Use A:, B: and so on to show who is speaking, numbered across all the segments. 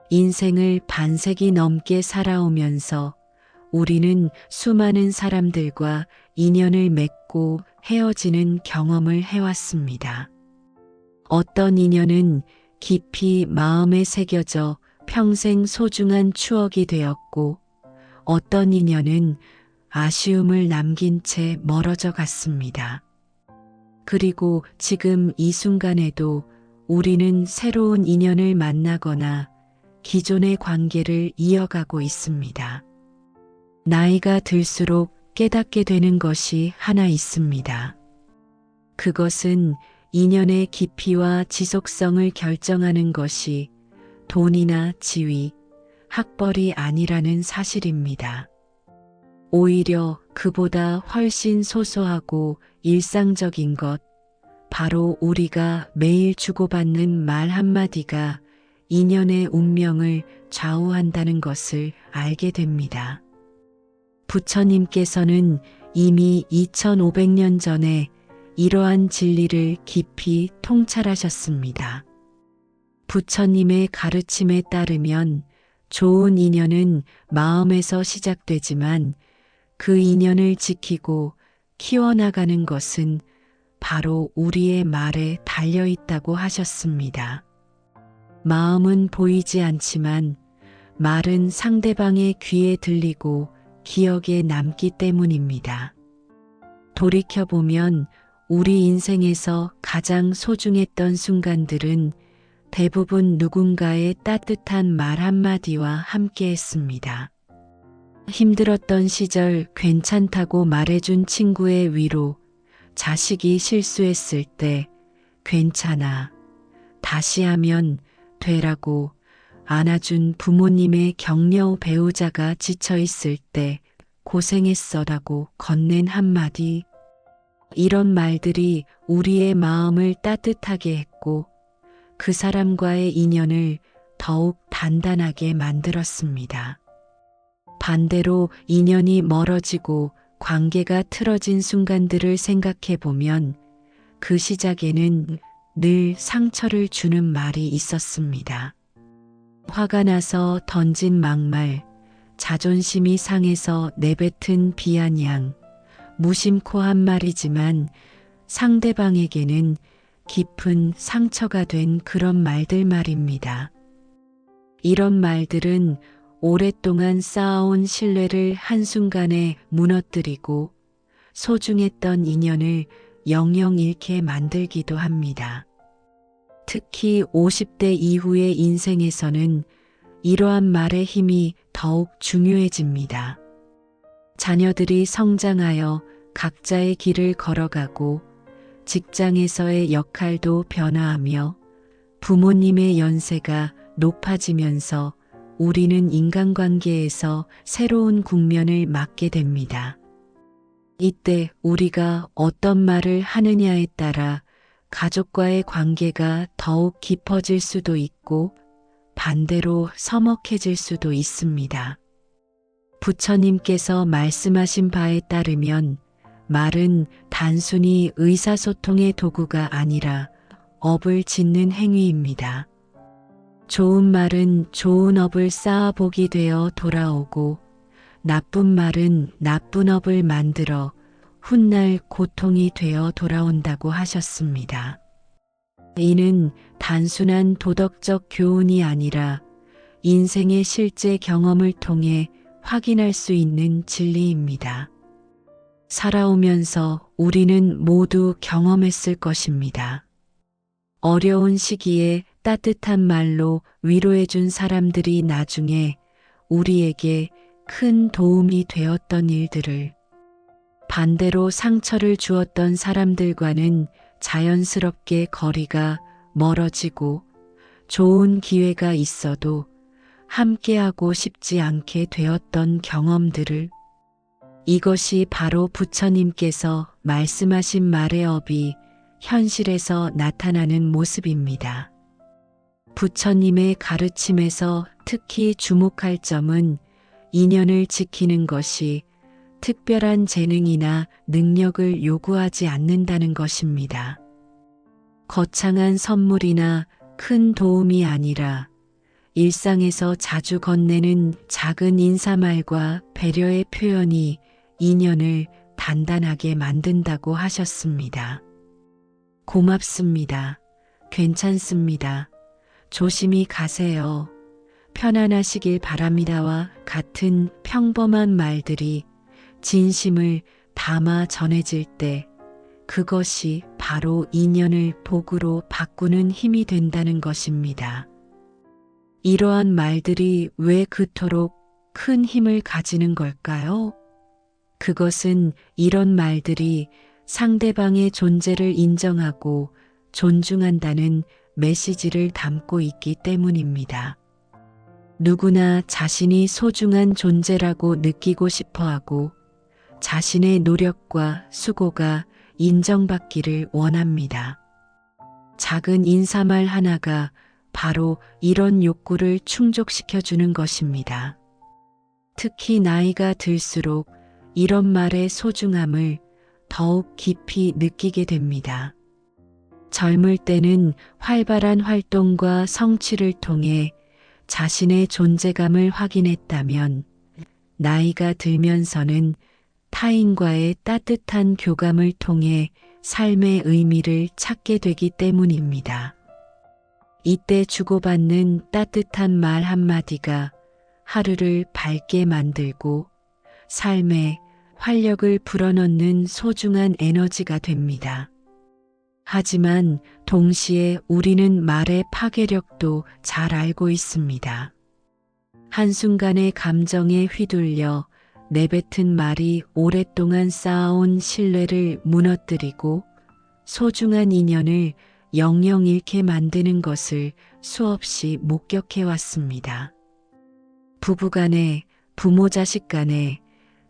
A: 인생을 반세기 넘게 살아오면서 우리는 수많은 사람들과 인연을 맺고 헤어지는 경험을 해왔습니다. 어떤 인연은 깊이 마음에 새겨져 평생 소중한 추억이 되었고, 어떤 인연은 아쉬움을 남긴 채 멀어져 갔습니다. 그리고 지금 이 순간에도 우리는 새로운 인연을 만나거나 기존의 관계를 이어가고 있습니다. 나이가 들수록 깨닫게 되는 것이 하나 있습니다. 그것은 인연의 깊이와 지속성을 결정하는 것이 돈이나 지위, 학벌이 아니라는 사실입니다. 오히려 그보다 훨씬 소소하고 일상적인 것, 바로 우리가 매일 주고받는 말 한마디가 인연의 운명을 좌우한다는 것을 알게 됩니다. 부처님께서는 이미 2500년 전에 이러한 진리를 깊이 통찰하셨습니다. 부처님의 가르침에 따르면 좋은 인연은 마음에서 시작되지만 그 인연을 지키고 키워나가는 것은 바로 우리의 말에 달려 있다고 하셨습니다. 마음은 보이지 않지만 말은 상대방의 귀에 들리고 기억에 남기 때문입니다. 돌이켜보면 우리 인생에서 가장 소중했던 순간들은 대부분 누군가의 따뜻한 말 한마디와 함께했습니다. 힘들었던 시절 괜찮다고 말해준 친구의 위로, 자식이 실수했을 때 괜찮아, 다시 하면 되라고 안아준 부모님의 격려, 배우자가 지쳐있을 때 고생했어라고 건넨 한마디, 이런 말들이 우리의 마음을 따뜻하게 했고 그 사람과의 인연을 더욱 단단하게 만들었습니다. 반대로 인연이 멀어지고 관계가 틀어진 순간들을 생각해 보면 그 시작에는 늘 상처를 주는 말이 있었습니다. 화가 나서 던진 막말, 자존심이 상해서 내뱉은 비아냥, 무심코 한 말이지만 상대방에게는 깊은 상처가 된 그런 말들 말입니다. 이런 말들은 오랫동안 쌓아온 신뢰를 한순간에 무너뜨리고 소중했던 인연을 영영 잃게 만들기도 합니다. 특히 50대 이후의 인생에서는 이러한 말의 힘이 더욱 중요해집니다. 자녀들이 성장하여 각자의 길을 걸어가고 직장에서의 역할도 변화하며 부모님의 연세가 높아지면서 우리는 인간관계에서 새로운 국면을 맞게 됩니다. 이때 우리가 어떤 말을 하느냐에 따라 가족과의 관계가 더욱 깊어질 수도 있고 반대로 서먹해질 수도 있습니다. 부처님께서 말씀하신 바에 따르면 말은 단순히 의사소통의 도구가 아니라 업을 짓는 행위입니다. 좋은 말은 좋은 업을 쌓아보게 되어 돌아오고 나쁜 말은 나쁜 업을 만들어 훗날 고통이 되어 돌아온다고 하셨습니다. 이는 단순한 도덕적 교훈이 아니라 인생의 실제 경험을 통해 확인할 수 있는 진리입니다. 살아오면서 우리는 모두 경험했을 것입니다. 어려운 시기에 따뜻한 말로 위로해준 사람들이 나중에 우리에게 큰 도움이 되었던 일들을, 반대로 상처를 주었던 사람들과는 자연스럽게 거리가 멀어지고 좋은 기회가 있어도 함께하고 싶지 않게 되었던 경험들을, 이것이 바로 부처님께서 말씀하신 말의 업이 현실에서 나타나는 모습입니다. 부처님의 가르침에서 특히 주목할 점은 인연을 지키는 것이 특별한 재능이나 능력을 요구하지 않는다는 것입니다. 거창한 선물이나 큰 도움이 아니라 일상에서 자주 건네는 작은 인사말과 배려의 표현이 인연을 단단하게 만든다고 하셨습니다. 고맙습니다. 괜찮습니다. 조심히 가세요. 편안하시길 바랍니다와 같은 평범한 말들이 진심을 담아 전해질 때 그것이 바로 인연을 복으로 바꾸는 힘이 된다는 것입니다. 이러한 말들이 왜 그토록 큰 힘을 가지는 걸까요? 그것은 이런 말들이 상대방의 존재를 인정하고 존중한다는 메시지를 담고 있기 때문입니다. 누구나 자신이 소중한 존재라고 느끼고 싶어 하고 자신의 노력과 수고가 인정받기를 원합니다. 작은 인사말 하나가 바로 이런 욕구를 충족시켜 주는 것입니다. 특히 나이가 들수록 이런 말의 소중함을 더욱 깊이 느끼게 됩니다. 젊을 때는 활발한 활동과 성취를 통해 자신의 존재감을 확인했다면 나이가 들면서는 타인과의 따뜻한 교감을 통해 삶의 의미를 찾게 되기 때문입니다. 이때 주고받는 따뜻한 말 한마디가 하루를 밝게 만들고 삶에 활력을 불어넣는 소중한 에너지가 됩니다. 하지만 동시에 우리는 말의 파괴력도 잘 알고 있습니다. 한순간의 감정에 휘둘려 내뱉은 말이 오랫동안 쌓아온 신뢰를 무너뜨리고 소중한 인연을 영영 잃게 만드는 것을 수없이 목격해 왔습니다. 부부간에, 부모 자식 간에,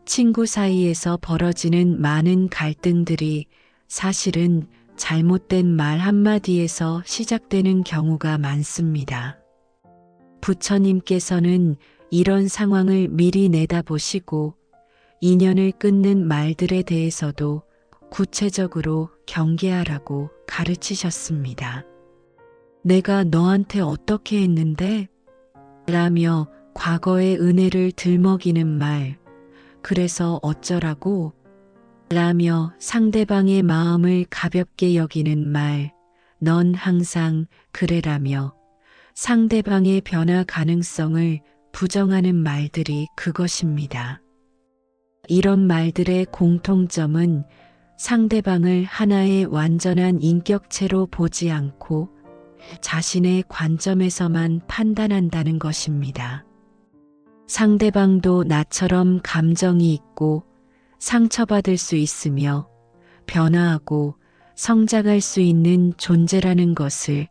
A: 친구 사이에서 벌어지는 많은 갈등들이 사실은 잘못된 말 한마디에서 시작되는 경우가 많습니다. 부처님께서는 이런 상황을 미리 내다보시고 인연을 끊는 말들에 대해서도 구체적으로 경계하라고 가르치셨습니다. 내가 너한테 어떻게 했는데? 라며 과거의 은혜를 들먹이는 말, 그래서 어쩌라고? 라며 상대방의 마음을 가볍게 여기는 말, 넌 항상 그래라며 상대방의 변화 가능성을 부정하는 말들이 그것입니다. 이런 말들의 공통점은 상대방을 하나의 완전한 인격체로 보지 않고 자신의 관점에서만 판단한다는 것입니다. 상대방도 나처럼 감정이 있고 상처받을 수 있으며 변화하고 성장할 수 있는 존재라는 것을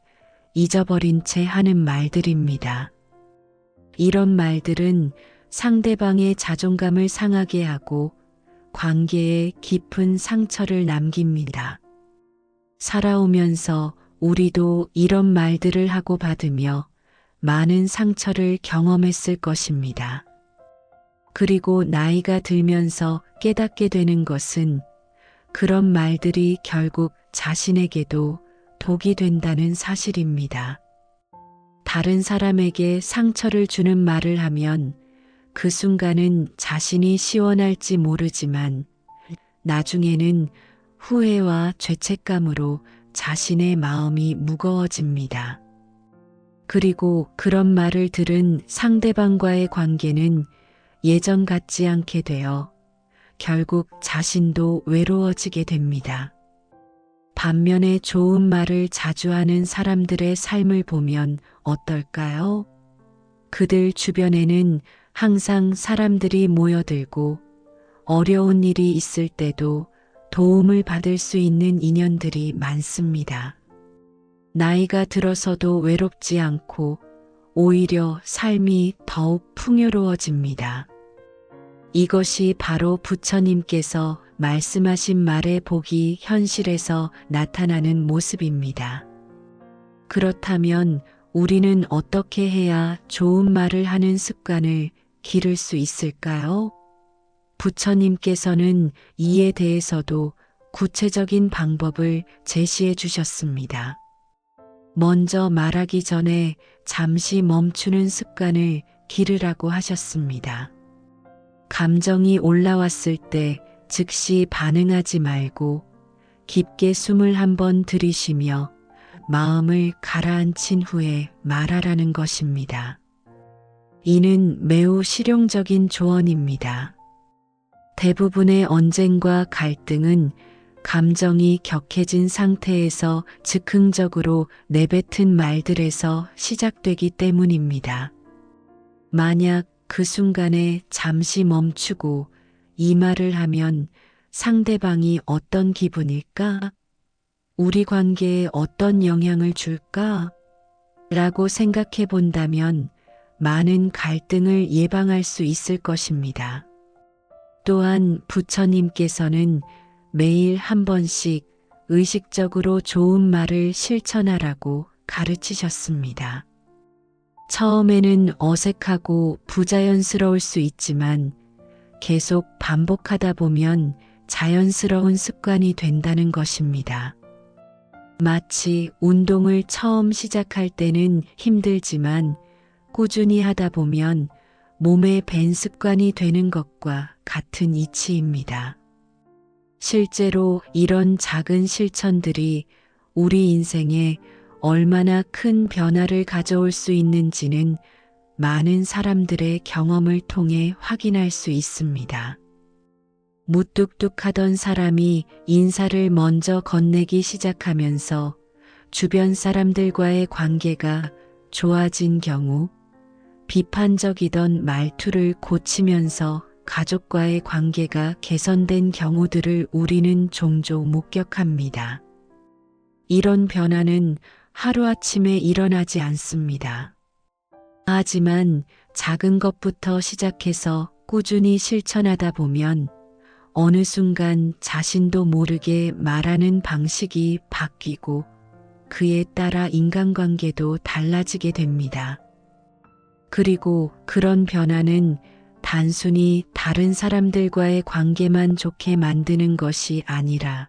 A: 잊어버린 채 하는 말들입니다. 이런 말들은 상대방의 자존감을 상하게 하고 관계에 깊은 상처를 남깁니다. 살아오면서 우리도 이런 말들을 하고 받으며 많은 상처를 경험했을 것입니다. 그리고 나이가 들면서 깨닫게 되는 것은 그런 말들이 결국 자신에게도 독이 된다는 사실입니다. 다른 사람에게 상처를 주는 말을 하면 그 순간은 자신이 시원할지 모르지만 나중에는 후회와 죄책감으로 자신의 마음이 무거워집니다. 그리고 그런 말을 들은 상대방과의 관계는 예전 같지 않게 되어 결국 자신도 외로워지게 됩니다. 반면에 좋은 말을 자주 하는 사람들의 삶을 보면 어떨까요? 그들 주변에는 항상 사람들이 모여들고 어려운 일이 있을 때도 도움을 받을 수 있는 인연들이 많습니다. 나이가 들어서도 외롭지 않고 오히려 삶이 더욱 풍요로워집니다. 이것이 바로 부처님께서 말씀하신 말의 복이 현실에서 나타나는 모습입니다. 그렇다면 우리는 어떻게 해야 좋은 말을 하는 습관을 기를 수 있을까요? 부처님께서는 이에 대해서도 구체적인 방법을 제시해 주셨습니다. 먼저 말하기 전에 잠시 멈추는 습관을 기르라고 하셨습니다. 감정이 올라왔을 때 즉시 반응하지 말고 깊게 숨을 한번 들이쉬며 마음을 가라앉힌 후에 말하라는 것입니다. 이는 매우 실용적인 조언입니다. 대부분의 언쟁과 갈등은 감정이 격해진 상태에서 즉흥적으로 내뱉은 말들에서 시작되기 때문입니다. 만약 그 순간에 잠시 멈추고 이 말을 하면 상대방이 어떤 기분일까? 우리 관계에 어떤 영향을 줄까? 라고 생각해 본다면 많은 갈등을 예방할 수 있을 것입니다. 또한 부처님께서는 매일 한 번씩 의식적으로 좋은 말을 실천하라고 가르치셨습니다. 처음에는 어색하고 부자연스러울 수 있지만 계속 반복하다 보면 자연스러운 습관이 된다는 것입니다. 마치 운동을 처음 시작할 때는 힘들지만 꾸준히 하다 보면 몸에 밴 습관이 되는 것과 같은 이치입니다. 실제로 이런 작은 실천들이 우리 인생에 얼마나 큰 변화를 가져올 수 있는지는 많은 사람들의 경험을 통해 확인할 수 있습니다. 무뚝뚝하던 사람이 인사를 먼저 건네기 시작하면서 주변 사람들과의 관계가 좋아진 경우, 비판적이던 말투를 고치면서 가족과의 관계가 개선된 경우들을 우리는 종종 목격합니다. 이런 변화는 하루아침에 일어나지 않습니다. 하지만 작은 것부터 시작해서 꾸준히 실천하다 보면 어느 순간 자신도 모르게 말하는 방식이 바뀌고 그에 따라 인간관계도 달라지게 됩니다. 그리고 그런 변화는 단순히 다른 사람들과의 관계만 좋게 만드는 것이 아니라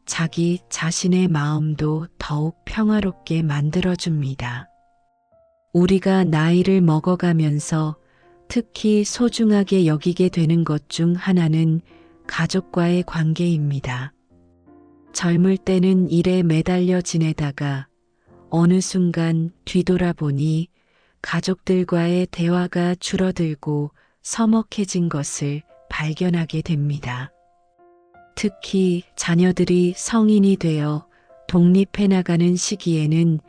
A: 자기 자신의 마음도 더욱 평화롭게 만들어줍니다. 우리가 나이를 먹어가면서 특히 소중하게 여기게 되는 것 중 하나는 가족과의 관계입니다. 젊을 때는 일에 매달려 지내다가 어느 순간 뒤돌아보니 가족들과의 대화가 줄어들고 서먹해진 것을 발견하게 됩니다. 특히 자녀들이 성인이 되어 독립해 나가는 시기에는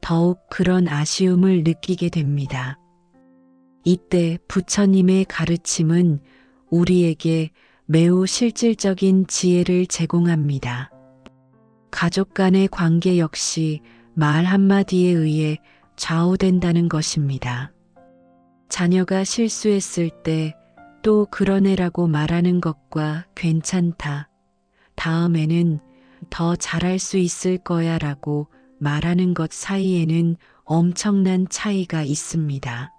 A: 더욱 그런 아쉬움을 느끼게 됩니다. 이때 부처님의 가르침은 우리에게 매우 실질적인 지혜를 제공합니다. 가족 간의 관계 역시 말 한마디에 의해 좌우된다는 것입니다. 자녀가 실수했을 때 또 그런 애라고 말하는 것과 괜찮다, 다음에는 더 잘할 수 있을 거야 라고 말하는 것 사이에는 엄청난 차이가 있습니다.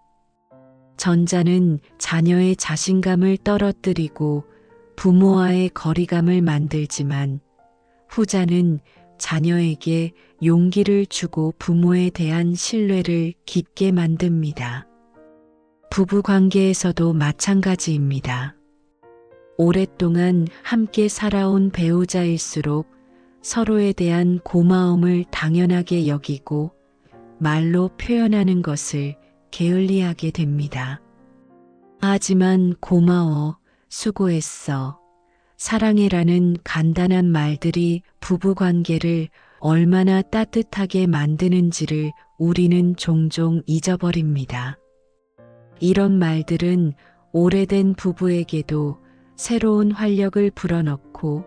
A: 전자는 자녀의 자신감을 떨어뜨리고 부모와의 거리감을 만들지만 후자는 자녀에게 용기를 주고 부모에 대한 신뢰를 깊게 만듭니다. 부부 관계에서도 마찬가지입니다. 오랫동안 함께 살아온 배우자일수록 서로에 대한 고마움을 당연하게 여기고 말로 표현하는 것을 게을리하게 됩니다. 하지만 고마워, 수고했어, 사랑해라는 간단한 말들이 부부 관계를 얼마나 따뜻하게 만드는지를 우리는 종종 잊어버립니다. 이런 말들은 오래된 부부에게도 새로운 활력을 불어넣고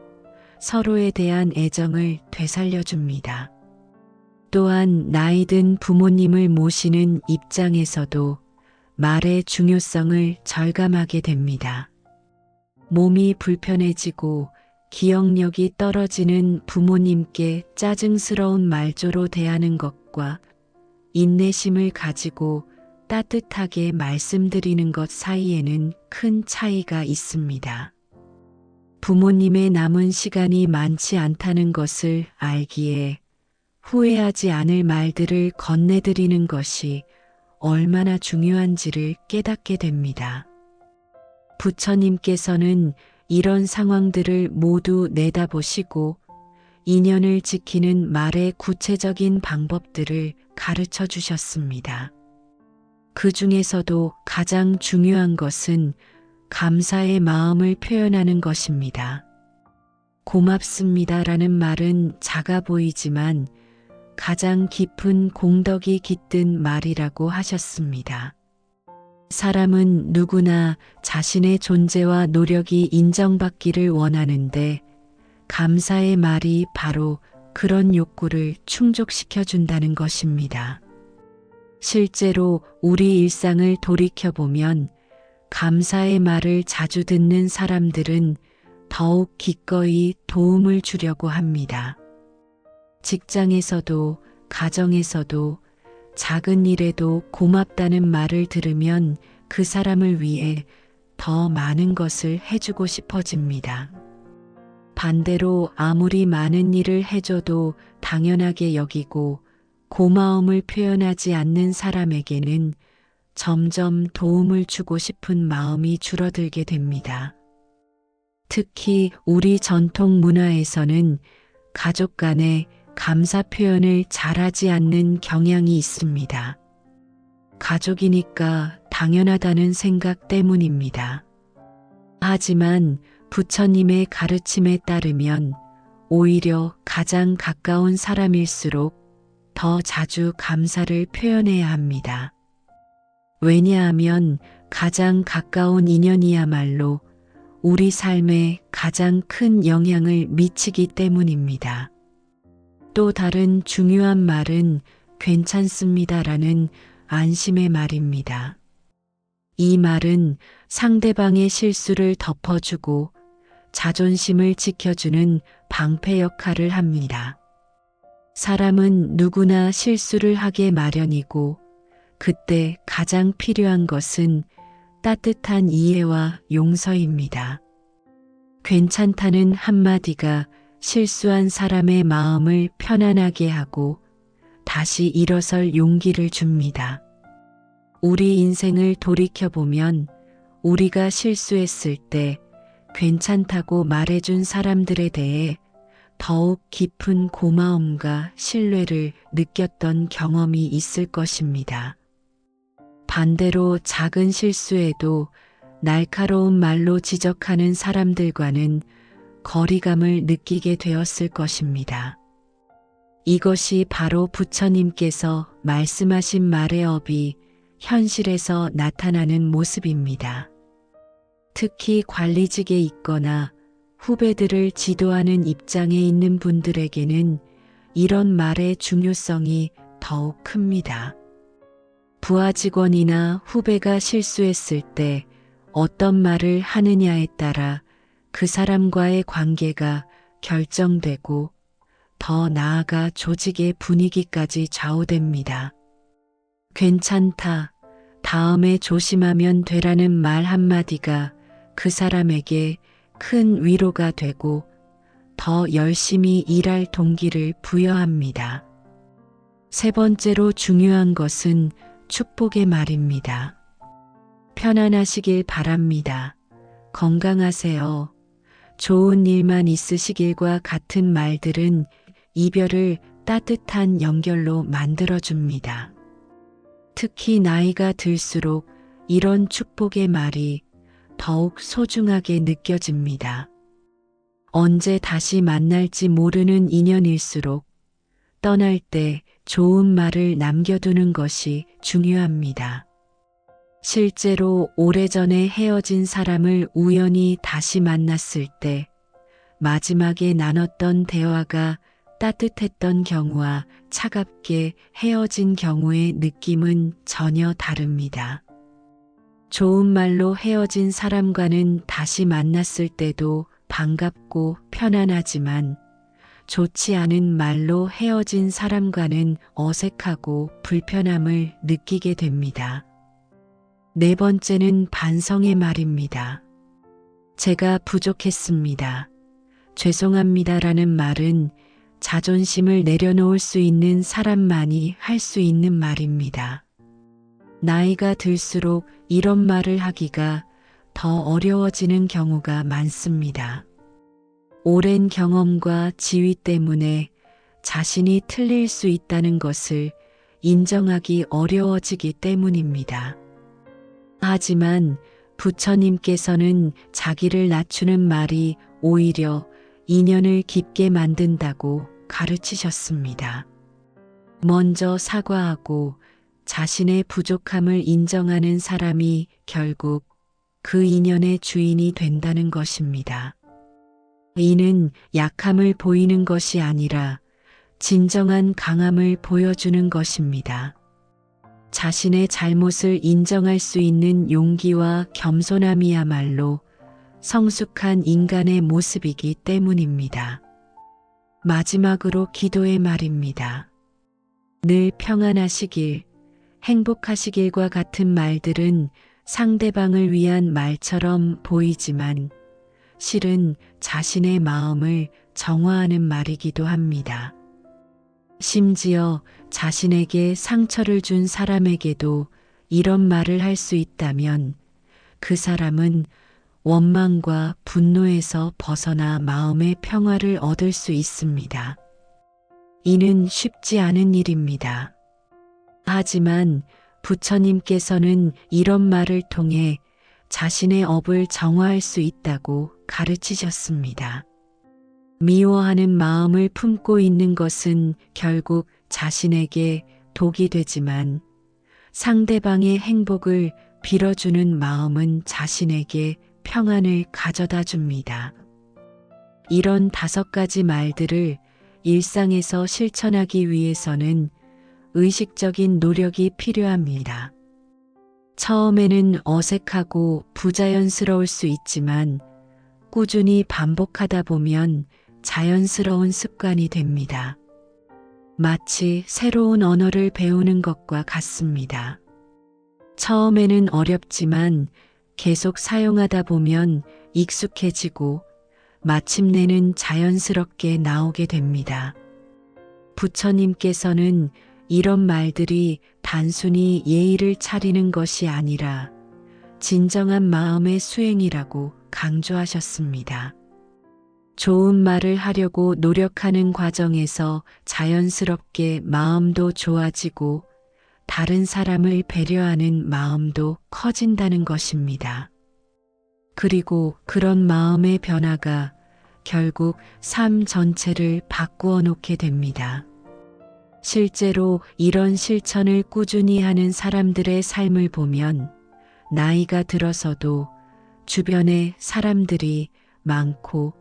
A: 서로에 대한 애정을 되살려줍니다. 또한 나이 든 부모님을 모시는 입장에서도 말의 중요성을 절감하게 됩니다. 몸이 불편해지고 기억력이 떨어지는 부모님께 짜증스러운 말조로 대하는 것과 인내심을 가지고 따뜻하게 말씀드리는 것 사이에는 큰 차이가 있습니다. 부모님의 남은 시간이 많지 않다는 것을 알기에 후회하지 않을 말들을 건네드리는 것이 얼마나 중요한지를 깨닫게 됩니다. 부처님께서는 이런 상황들을 모두 내다보시고 인연을 지키는 말의 구체적인 방법들을 가르쳐 주셨습니다. 그 중에서도 가장 중요한 것은 감사의 마음을 표현하는 것입니다. 고맙습니다라는 말은 작아 보이지만 가장 깊은 공덕이 깃든 말이라고 하셨습니다. 사람은 누구나 자신의 존재와 노력이 인정받기를 원하는데 감사의 말이 바로 그런 욕구를 충족시켜 준다는 것입니다. 실제로 우리 일상을 돌이켜보면 감사의 말을 자주 듣는 사람들은 더욱 기꺼이 도움을 주려고 합니다. 직장에서도 가정에서도 작은 일에도 고맙다는 말을 들으면 그 사람을 위해 더 많은 것을 해주고 싶어집니다. 반대로 아무리 많은 일을 해줘도 당연하게 여기고 고마움을 표현하지 않는 사람에게는 점점 도움을 주고 싶은 마음이 줄어들게 됩니다. 특히 우리 전통 문화에서는 가족 간에 감사 표현을 잘하지 않는 경향이 있습니다. 가족이니까 당연하다는 생각 때문입니다. 하지만 부처님의 가르침에 따르면 오히려 가장 가까운 사람일수록 더 자주 감사를 표현해야 합니다. 왜냐하면 가장 가까운 인연이야말로 우리 삶에 가장 큰 영향을 미치기 때문입니다. 또 다른 중요한 말은 괜찮습니다라는 안심의 말입니다. 이 말은 상대방의 실수를 덮어주고 자존심을 지켜주는 방패 역할을 합니다. 사람은 누구나 실수를 하게 마련이고 그때 가장 필요한 것은 따뜻한 이해와 용서입니다. 괜찮다는 한마디가 실수한 사람의 마음을 편안하게 하고 다시 일어설 용기를 줍니다. 우리 인생을 돌이켜보면 우리가 실수했을 때 괜찮다고 말해준 사람들에 대해 더욱 깊은 고마움과 신뢰를 느꼈던 경험이 있을 것입니다. 반대로 작은 실수에도 날카로운 말로 지적하는 사람들과는 거리감을 느끼게 되었을 것입니다. 이것이 바로 부처님께서 말씀하신 말의 업이 현실에서 나타나는 모습입니다. 특히 관리직에 있거나 후배들을 지도하는 입장에 있는 분들에게는 이런 말의 중요성이 더욱 큽니다. 부하 직원이나 후배가 실수했을 때 어떤 말을 하느냐에 따라 그 사람과의 관계가 결정되고 더 나아가 조직의 분위기까지 좌우됩니다. 괜찮다, 다음에 조심하면 되라는 말 한마디가 그 사람에게 큰 위로가 되고 더 열심히 일할 동기를 부여합니다. 세 번째로 중요한 것은 축복의 말입니다. 편안하시길 바랍니다. 건강하세요. 좋은 일만 있으시길과 같은 말들은 이별을 따뜻한 연결로 만들어줍니다. 특히 나이가 들수록 이런 축복의 말이 더욱 소중하게 느껴집니다. 언제 다시 만날지 모르는 인연일수록 떠날 때 좋은 말을 남겨두는 것이 중요합니다. 실제로 오래전에 헤어진 사람을 우연히 다시 만났을 때 마지막에 나눴던 대화가 따뜻했던 경우와 차갑게 헤어진 경우의 느낌은 전혀 다릅니다. 좋은 말로 헤어진 사람과는 다시 만났을 때도 반갑고 편안하지만 좋지 않은 말로 헤어진 사람과는 어색하고 불편함을 느끼게 됩니다. 네 번째는 반성의 말입니다. 제가 부족했습니다. 죄송합니다라는 말은 자존심을 내려놓을 수 있는 사람만이 할 수 있는 말입니다. 나이가 들수록 이런 말을 하기가 더 어려워지는 경우가 많습니다. 오랜 경험과 지위 때문에 자신이 틀릴 수 있다는 것을 인정하기 어려워지기 때문입니다. 하지만 부처님께서는 자기를 낮추는 말이 오히려 인연을 깊게 만든다고 가르치셨습니다. 먼저 사과하고 자신의 부족함을 인정하는 사람이 결국 그 인연의 주인이 된다는 것입니다. 이는 약함을 보이는 것이 아니라 진정한 강함을 보여주는 것입니다. 자신의 잘못을 인정할 수 있는 용기와 겸손함이야말로 성숙한 인간의 모습이기 때문입니다. 마지막으로 기도의 말입니다. 늘 평안하시길, 행복하시길과 같은 말들은 상대방을 위한 말처럼 보이지만 실은 자신의 마음을 정화하는 말이기도 합니다. 심지어 자신에게 상처를 준 사람에게도 이런 말을 할 수 있다면 그 사람은 원망과 분노에서 벗어나 마음의 평화를 얻을 수 있습니다. 이는 쉽지 않은 일입니다. 하지만 부처님께서는 이런 말을 통해 자신의 업을 정화할 수 있다고 가르치셨습니다. 미워하는 마음을 품고 있는 것은 결국 자신에게 독이 되지만 상대방의 행복을 빌어주는 마음은 자신에게 평안을 가져다 줍니다. 이런 5가지 말들을 일상에서 실천하기 위해서는 의식적인 노력이 필요합니다. 처음에는 어색하고 부자연스러울 수 있지만 꾸준히 반복하다 보면 자연스러운 습관이 됩니다. 마치 새로운 언어를 배우는 것과 같습니다. 처음에는 어렵지만 계속 사용하다 보면 익숙해지고 마침내는 자연스럽게 나오게 됩니다. 부처님께서는 이런 말들이 단순히 예의를 차리는 것이 아니라 진정한 마음의 수행이라고 강조하셨습니다. 좋은 말을 하려고 노력하는 과정에서 자연스럽게 마음도 좋아지고 다른 사람을 배려하는 마음도 커진다는 것입니다. 그리고 그런 마음의 변화가 결국 삶 전체를 바꾸어 놓게 됩니다. 실제로 이런 실천을 꾸준히 하는 사람들의 삶을 보면 나이가 들어서도 주변에 사람들이 많고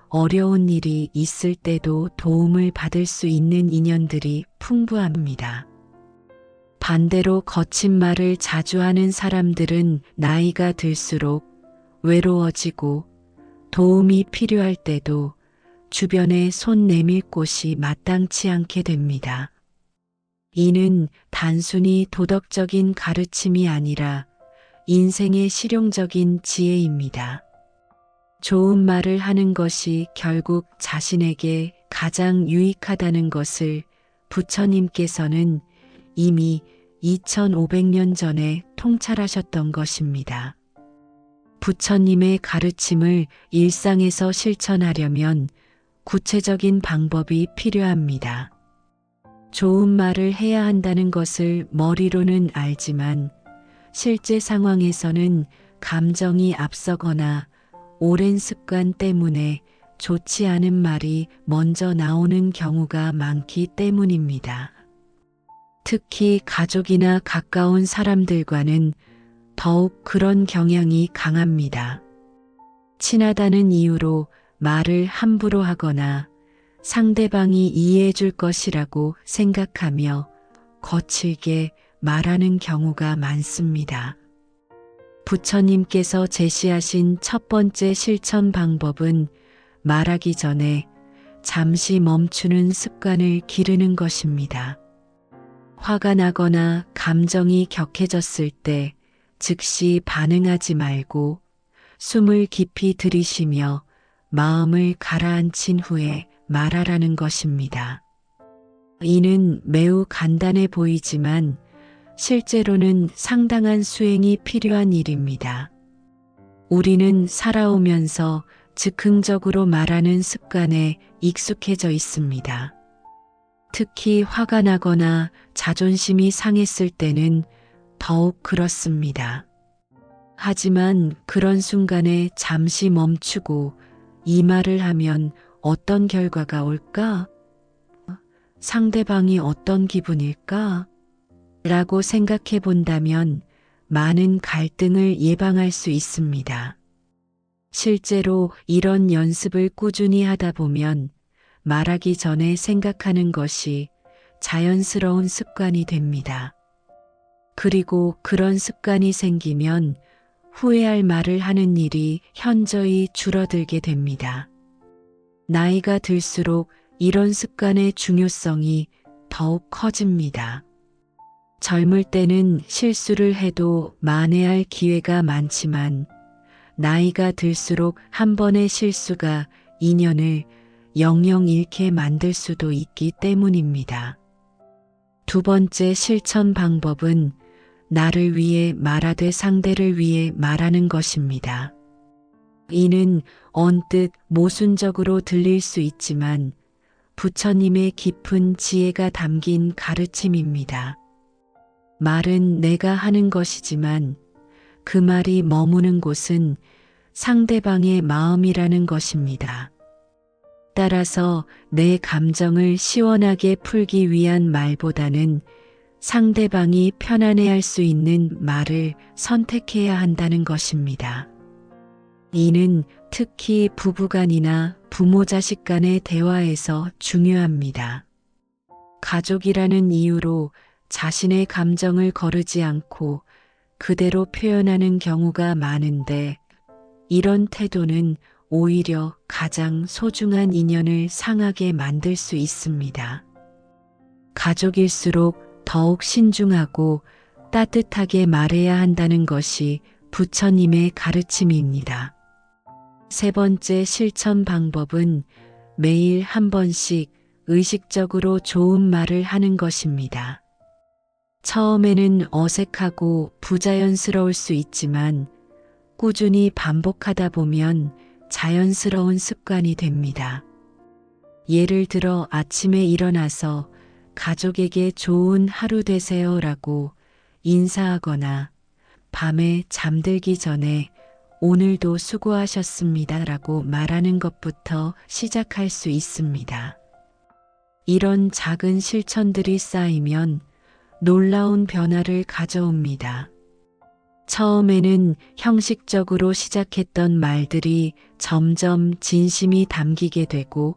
A: 어려운 일이 있을 때도 도움을 받을 수 있는 인연들이 풍부합니다. 반대로 거친 말을 자주 하는 사람들은 나이가 들수록 외로워지고 도움이 필요할 때도 주변에 손 내밀 곳이 마땅치 않게 됩니다. 이는 단순히 도덕적인 가르침이 아니라 인생의 실용적인 지혜입니다. 좋은 말을 하는 것이 결국 자신에게 가장 유익하다는 것을 부처님께서는 이미 2500년 전에 통찰하셨던 것입니다. 부처님의 가르침을 일상에서 실천하려면 구체적인 방법이 필요합니다. 좋은 말을 해야 한다는 것을 머리로는 알지만 실제 상황에서는 감정이 앞서거나 오랜 습관 때문에 좋지 않은 말이 먼저 나오는 경우가 많기 때문입니다. 특히 가족이나 가까운 사람들과는 더욱 그런 경향이 강합니다. 친하다는 이유로 말을 함부로 하거나 상대방이 이해해 줄 것이라고 생각하며 거칠게 말하는 경우가 많습니다. 부처님께서 제시하신 첫 번째 실천 방법은 말하기 전에 잠시 멈추는 습관을 기르는 것입니다. 화가 나거나 감정이 격해졌을 때 즉시 반응하지 말고 숨을 깊이 들이쉬며 마음을 가라앉힌 후에 말하라는 것입니다. 이는 매우 간단해 보이지만 실제로는 상당한 수행이 필요한 일입니다. 우리는 살아오면서 즉흥적으로 말하는 습관에 익숙해져 있습니다. 특히 화가 나거나 자존심이 상했을 때는 더욱 그렇습니다. 하지만 그런 순간에 잠시 멈추고 이 말을 하면 어떤 결과가 올까? 상대방이 어떤 기분일까? 라고 생각해 본다면 많은 갈등을 예방할 수 있습니다. 실제로 이런 연습을 꾸준히 하다 보면 말하기 전에 생각하는 것이 자연스러운 습관이 됩니다. 그리고 그런 습관이 생기면 후회할 말을 하는 일이 현저히 줄어들게 됩니다. 나이가 들수록 이런 습관의 중요성이 더욱 커집니다. 젊을 때는 실수를 해도 만회할 기회가 많지만 나이가 들수록 한 번의 실수가 인연을 영영 잃게 만들 수도 있기 때문입니다. 두 번째 실천 방법은 나를 위해 말하되 상대를 위해 말하는 것입니다. 이는 언뜻 모순적으로 들릴 수 있지만 부처님의 깊은 지혜가 담긴 가르침입니다. 말은 내가 하는 것이지만 그 말이 머무는 곳은 상대방의 마음이라는 것입니다. 따라서 내 감정을 시원하게 풀기 위한 말보다는 상대방이 편안해할 수 있는 말을 선택해야 한다는 것입니다. 이는 특히 부부간이나 부모 자식 간의 대화에서 중요합니다. 가족이라는 이유로 자신의 감정을 거르지 않고 그대로 표현하는 경우가 많은데 이런 태도는 오히려 가장 소중한 인연을 상하게 만들 수 있습니다. 가족일수록 더욱 신중하고 따뜻하게 말해야 한다는 것이 부처님의 가르침입니다. 세 번째 실천 방법은 매일 한 번씩 의식적으로 좋은 말을 하는 것입니다. 처음에는 어색하고 부자연스러울 수 있지만 꾸준히 반복하다 보면 자연스러운 습관이 됩니다. 예를 들어 아침에 일어나서 가족에게 좋은 하루 되세요라고 인사하거나 밤에 잠들기 전에 오늘도 수고하셨습니다라고 말하는 것부터 시작할 수 있습니다. 이런 작은 실천들이 쌓이면 놀라운 변화를 가져옵니다. 처음에는 형식적으로 시작했던 말들이 점점 진심이 담기게 되고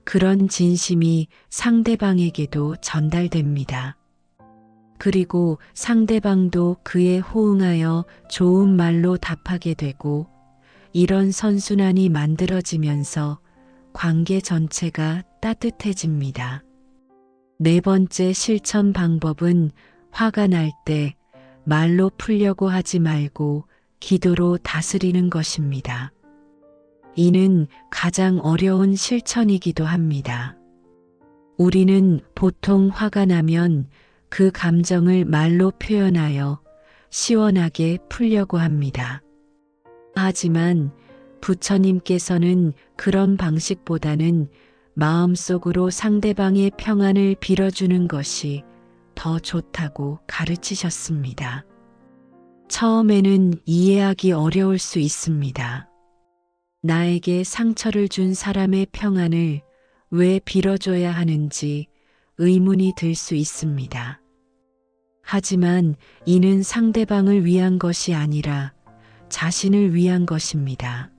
A: 그런 진심이 상대방에게도 전달됩니다. 그리고 상대방도 그에 호응하여 좋은 말로 답하게 되고 이런 선순환이 만들어지면서 관계 전체가 따뜻해집니다. 네 번째 실천 방법은 화가 날 때 말로 풀려고 하지 말고 기도로 다스리는 것입니다. 이는 가장 어려운 실천이기도 합니다. 우리는 보통 화가 나면 그 감정을 말로 표현하여 시원하게 풀려고 합니다. 하지만 부처님께서는 그런 방식보다는 마음속으로 상대방의 평안을 빌어주는 것이 더 좋다고 가르치셨습니다. 처음에는 이해하기 어려울 수 있습니다. 나에게 상처를 준 사람의 평안을 왜 빌어줘야 하는지 의문이 들 수 있습니다. 하지만 이는 상대방을 위한 것이 아니라 자신을 위한 것입니다.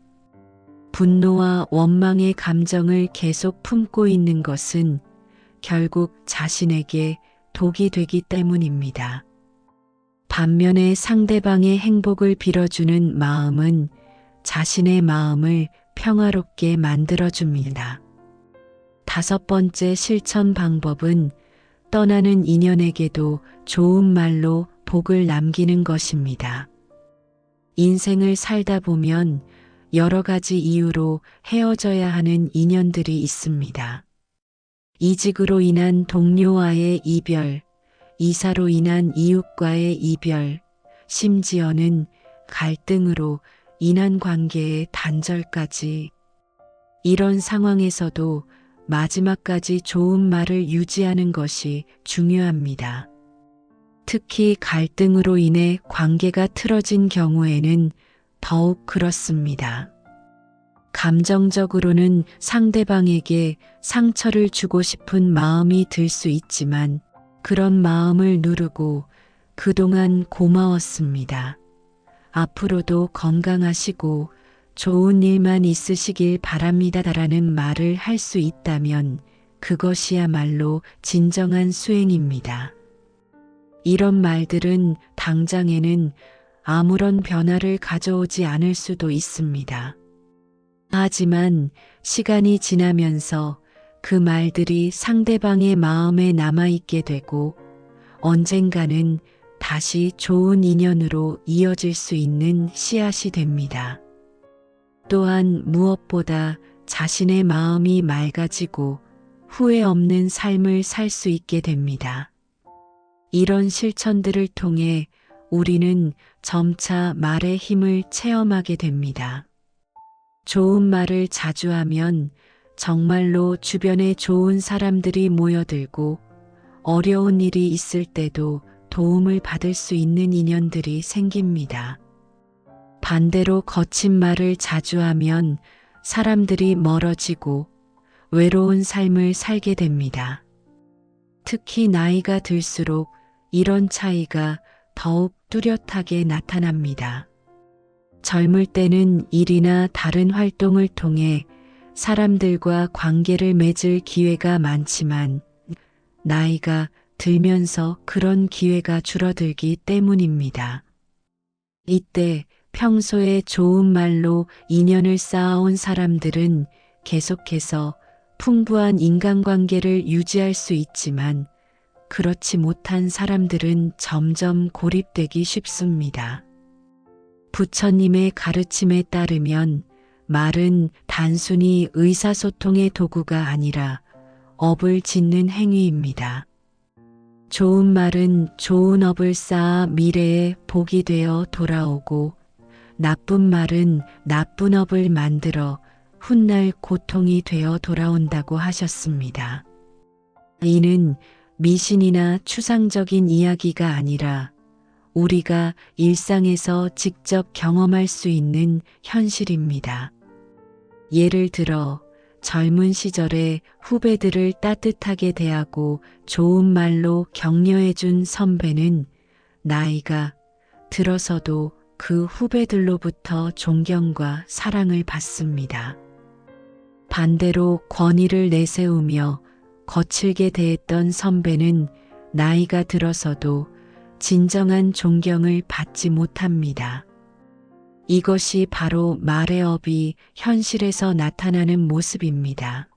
A: 분노와 원망의 감정을 계속 품고 있는 것은 결국 자신에게 독이 되기 때문입니다. 반면에 상대방의 행복을 빌어주는 마음은 자신의 마음을 평화롭게 만들어줍니다. 다섯 번째 실천 방법은 떠나는 인연에게도 좋은 말로 복을 남기는 것입니다. 인생을 살다 보면 여러 가지 이유로 헤어져야 하는 인연들이 있습니다. 이직으로 인한 동료와의 이별, 이사로 인한 이웃과의 이별, 심지어는 갈등으로 인한 관계의 단절까지. 이런 상황에서도 마지막까지 좋은 말을 유지하는 것이 중요합니다. 특히 갈등으로 인해 관계가 틀어진 경우에는 더욱 그렇습니다. 감정적으로는 상대방에게 상처를 주고 싶은 마음이 들 수 있지만 그런 마음을 누르고 그동안 고마웠습니다. 앞으로도 건강하시고 좋은 일만 있으시길 바랍니다라는 말을 할 수 있다면 그것이야말로 진정한 수행입니다. 이런 말들은 당장에는 아무런 변화를 가져오지 않을 수도 있습니다. 하지만 시간이 지나면서 그 말들이 상대방의 마음에 남아있게 되고 언젠가는 다시 좋은 인연으로 이어질 수 있는 씨앗이 됩니다. 또한 무엇보다 자신의 마음이 맑아지고 후회 없는 삶을 살 수 있게 됩니다. 이런 실천들을 통해 우리는 점차 말의 힘을 체험하게 됩니다. 좋은 말을 자주 하면 정말로 주변에 좋은 사람들이 모여들고 어려운 일이 있을 때도 도움을 받을 수 있는 인연들이 생깁니다. 반대로 거친 말을 자주 하면 사람들이 멀어지고 외로운 삶을 살게 됩니다. 특히 나이가 들수록 이런 차이가 더욱 뚜렷하게 나타납니다. 젊을 때는 일이나 다른 활동을 통해 사람들과 관계를 맺을 기회가 많지만 나이가 들면서 그런 기회가 줄어들기 때문입니다. 이때 평소에 좋은 말로 인연을 쌓아온 사람들은 계속해서 풍부한 인간관계를 유지할 수 있지만 그렇지 못한 사람들은 점점 고립되기 쉽습니다. 부처님의 가르침에 따르면 말은 단순히 의사소통의 도구가 아니라 업을 짓는 행위입니다. 좋은 말은 좋은 업을 쌓아 미래에 복이 되어 돌아오고 나쁜 말은 나쁜 업을 만들어 훗날 고통이 되어 돌아온다고 하셨습니다. 이는 미신이나 추상적인 이야기가 아니라 우리가 일상에서 직접 경험할 수 있는 현실입니다. 예를 들어 젊은 시절에 후배들을 따뜻하게 대하고 좋은 말로 격려해준 선배는 나이가 들어서도 그 후배들로부터 존경과 사랑을 받습니다. 반대로 권위를 내세우며 거칠게 대했던 선배는 나이가 들어서도 진정한 존경을 받지 못합니다. 이것이 바로 말의 업이 현실에서 나타나는 모습입니다.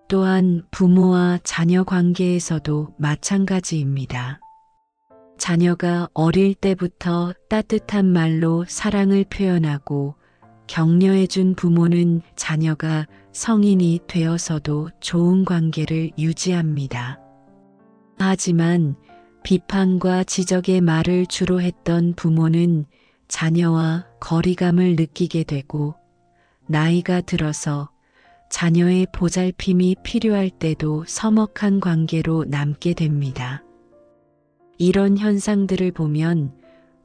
A: 또한 부모와 자녀 관계에서도 마찬가지입니다. 자녀가 어릴 때부터 따뜻한 말로 사랑을 표현하고 격려해준 부모는 자녀가 성인이 되어서도 좋은 관계를 유지합니다. 하지만 비판과 지적의 말을 주로 했던 부모는 자녀와 거리감을 느끼게 되고 나이가 들어서 자녀의 보살핌이 필요할 때도 서먹한 관계로 남게 됩니다. 이런 현상들을 보면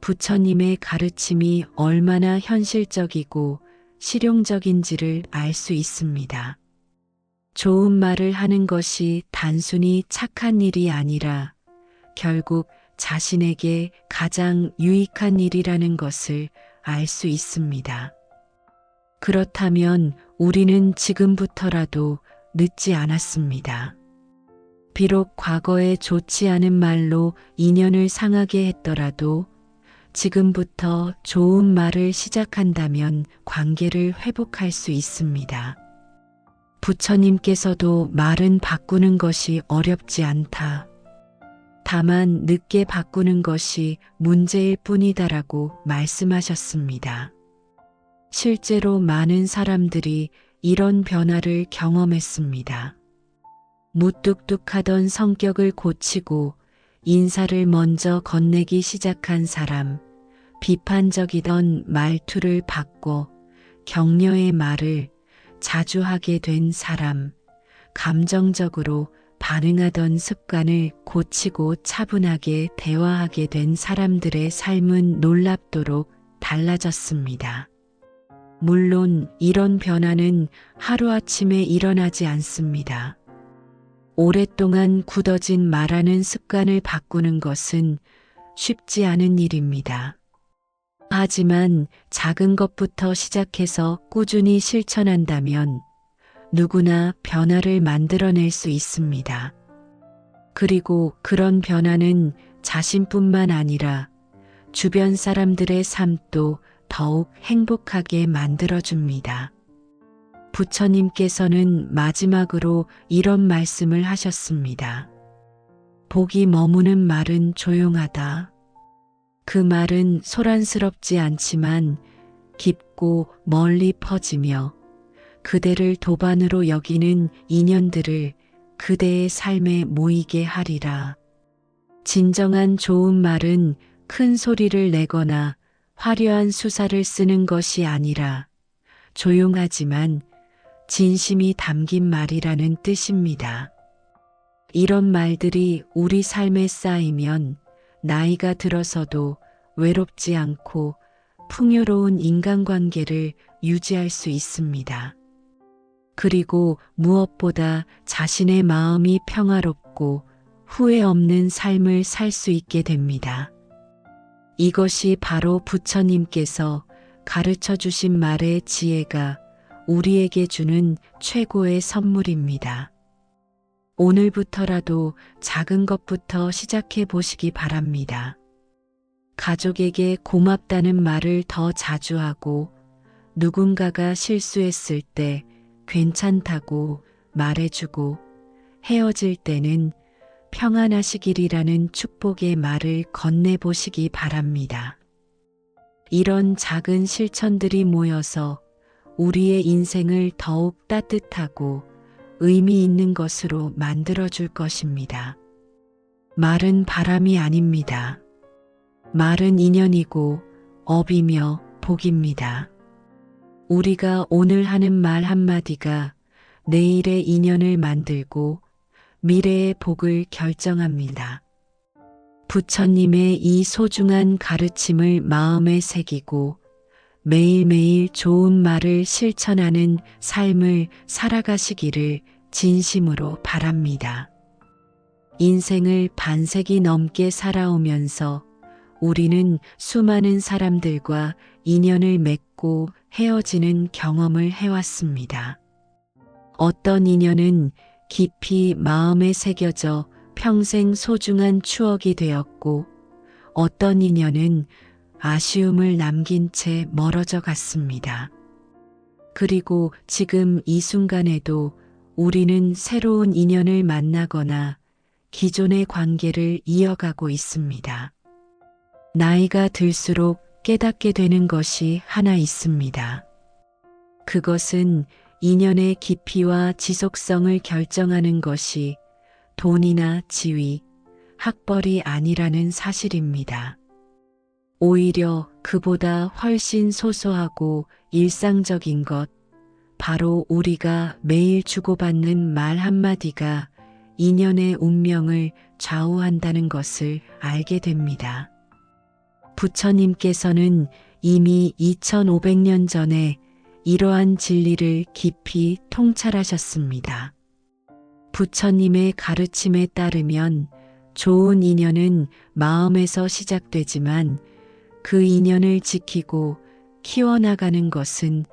A: 부처님의 가르침이 얼마나 현실적이고 실용적인지를 알 수 있습니다. 좋은 말을 하는 것이 단순히 착한 일이 아니라 결국 자신에게 가장 유익한 일이라는 것을 알 수 있습니다. 그렇다면 우리는 지금부터라도 늦지 않았습니다. 비록 과거에 좋지 않은 말로 인연을 상하게 했더라도 지금부터 좋은 말을 시작한다면 관계를 회복할 수 있습니다. 부처님께서도 말은 바꾸는 것이 어렵지 않다. 다만 늦게 바꾸는 것이 문제일 뿐이다라고 말씀하셨습니다. 실제로 많은 사람들이 이런 변화를 경험했습니다. 무뚝뚝하던 성격을 고치고 인사를 먼저 건네기 시작한 사람, 비판적이던 말투를 바꿔 격려의 말을 자주 하게 된 사람, 감정적으로 반응하던 습관을 고치고 차분하게 대화하게 된 사람들의 삶은 놀랍도록 달라졌습니다. 물론 이런 변화는 하루아침에 일어나지 않습니다. 오랫동안 굳어진 말하는 습관을 바꾸는 것은 쉽지 않은 일입니다. 하지만 작은 것부터 시작해서 꾸준히 실천한다면 누구나 변화를 만들어낼 수 있습니다. 그리고 그런 변화는 자신뿐만 아니라 주변 사람들의 삶도 더욱 행복하게 만들어줍니다. 부처님께서는 마지막으로 이런 말씀을 하셨습니다. 복이 머무는 말은 조용하다. 그 말은 소란스럽지 않지만 깊고 멀리 퍼지며 그대를 도반으로 여기는 인연들을 그대의 삶에 모이게 하리라. 진정한 좋은 말은 큰 소리를 내거나 화려한 수사를 쓰는 것이 아니라 조용하지만 진심이 담긴 말이라는 뜻입니다. 이런 말들이 우리 삶에 쌓이면 나이가 들어서도 외롭지 않고 풍요로운 인간관계를 유지할 수 있습니다. 그리고 무엇보다 자신의 마음이 평화롭고 후회 없는 삶을 살 수 있게 됩니다. 이것이 바로 부처님께서 가르쳐 주신 말의 지혜가 우리에게 주는 최고의 선물입니다. 오늘부터라도 작은 것부터 시작해 보시기 바랍니다. 가족에게 고맙다는 말을 더 자주 하고 누군가가 실수했을 때 괜찮다고 말해주고 헤어질 때는 평안하시길이라는 축복의 말을 건네보시기 바랍니다. 이런 작은 실천들이 모여서 우리의 인생을 더욱 따뜻하고 의미 있는 것으로 만들어줄 것입니다. 말은 바람이 아닙니다. 말은 인연이고 업이며 복입니다. 우리가 오늘 하는 말 한마디가 내일의 인연을 만들고 미래의 복을 결정합니다. 부처님의 이 소중한 가르침을 마음에 새기고 매일매일 좋은 말을 실천하는 삶을 살아가시기를 진심으로 바랍니다. 인생을 반세기 넘게 살아오면서 우리는 수많은 사람들과 인연을 맺고 헤어지는 경험을 해왔습니다. 어떤 인연은 깊이 마음에 새겨져 평생 소중한 추억이 되었고 어떤 인연은 아쉬움을 남긴 채 멀어져 갔습니다. 그리고 지금 이 순간에도 우리는 새로운 인연을 만나거나 기존의 관계를 이어가고 있습니다. 나이가 들수록 깨닫게 되는 것이 하나 있습니다. 그것은 인연의 깊이와 지속성을 결정하는 것이 돈이나 지위, 학벌이 아니라는 사실입니다. 오히려 그보다 훨씬 소소하고 일상적인 것, 바로 우리가 매일 주고받는 말 한마디가 인연의 운명을 좌우한다는 것을 알게 됩니다. 부처님께서는 이미 2500년 전에 이러한 진리를 깊이 통찰하셨습니다. 부처님의 가르침에 따르면 좋은 인연은 마음에서 시작되지만 그 인연을 지키고 키워나가는 것은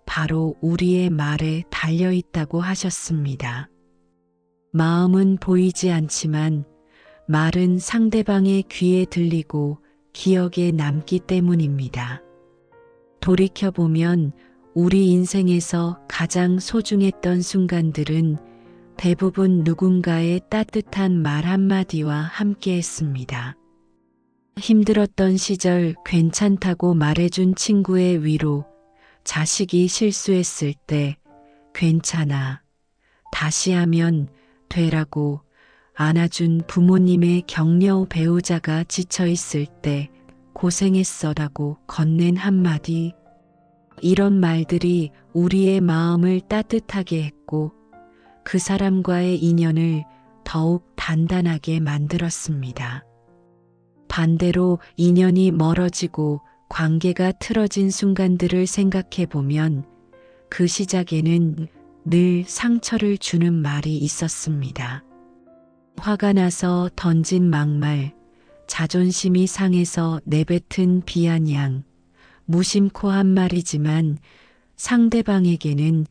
A: 바로 우리의 말에 달려 있다고 하셨습니다. 마음은 보이지 않지만 말은 상대방의 귀에 들리고 기억에 남기 때문입니다. 돌이켜보면 우리 인생에서 가장 소중했던 순간들은 대부분 누군가의 따뜻한 말 한마디와 함께 했습니다. 힘들었던 시절 괜찮다고 말해준 친구의 위로, 자식이 실수했을 때 괜찮아. 다시 하면 되라고 안아준 부모님의 격려, 배우자가 지쳐있을 때 고생했어라고 건넨 한마디. 이런 말들이 우리의 마음을 따뜻하게 했고 그 사람과의 인연을 더욱 단단하게 만들었습니다. 반대로 인연이 멀어지고 관계가 틀어진 순간들을 생각해 보면 그 시작에는 늘 상처를 주는 말이 있었습니다. 화가 나서 던진 막말, 자존심이 상해서 내뱉은 비아냥, 무심코 한 말이지만 상대방에게는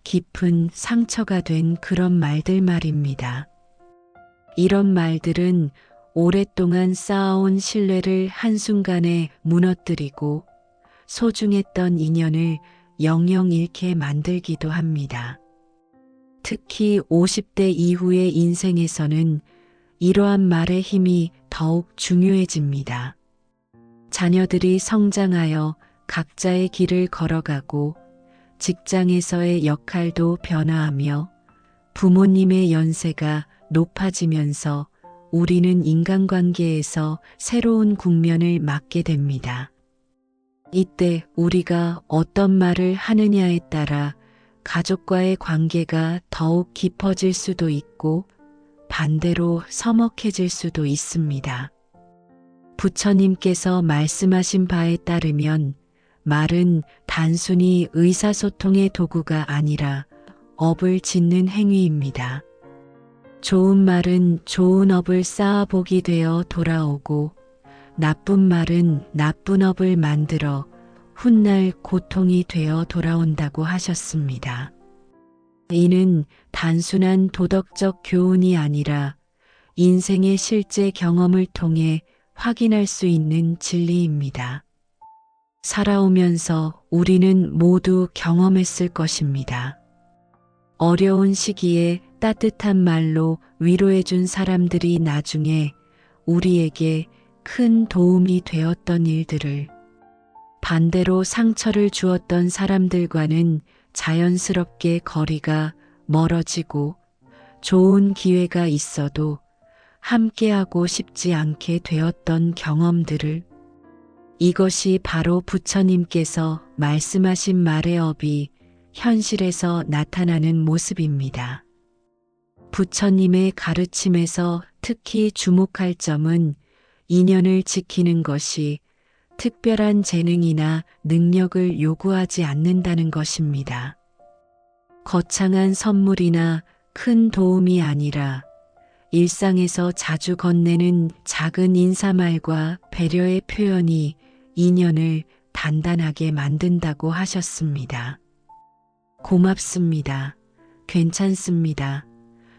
A: 깊은 상처가 된 그런 말들 말입니다. 이런 말들은 오랫동안 쌓아온 신뢰를 한순간에 무너뜨리고 소중했던 인연을 영영 잃게 만들기도 합니다. 특히 50대 이후의 인생에서는 이러한 말의 힘이 더욱 중요해집니다. 자녀들이 성장하여 각자의 길을 걸어가고 직장에서의 역할도 변화하며 부모님의 연세가 높아지면서 우리는 인간관계에서 새로운 국면을 맞게 됩니다. 이때 우리가 어떤 말을 하느냐에 따라 가족과의 관계가 더욱 깊어질 수도 있고 반대로 서먹해질 수도 있습니다. 부처님께서 말씀하신 바에 따르면 말은 단순히 의사소통의 도구가 아니라 업을 짓는 행위입니다. 좋은 말은 좋은 업을 쌓아보게 되어 돌아오고 나쁜 말은 나쁜 업을 만들어 훗날 고통이 되어 돌아온다고 하셨습니다. 이는 단순한 도덕적 교훈이 아니라 인생의 실제 경험을 통해 확인할 수 있는 진리입니다. 살아오면서 우리는 모두 경험했을 것입니다. 어려운 시기에 따뜻한 말로 위로해준 사람들이 나중에 우리에게 큰 도움이 되었던 일들을, 반대로 상처를 주었던 사람들과는 자연스럽게 거리가 멀어지고 좋은 기회가 있어도 함께하고 싶지 않게 되었던 경험들을, 이것이 바로 부처님께서 말씀하신 말의 업이 현실에서 나타나는 모습입니다. 부처님의 가르침에서 특히 주목할 점은 인연을 지키는 것이 특별한 재능이나 능력을 요구하지 않는다는 것입니다. 거창한 선물이나 큰 도움이 아니라 일상에서 자주 건네는 작은 인사말과 배려의 표현이 인연을 단단하게 만든다고 하셨습니다. 고맙습니다. 괜찮습니다.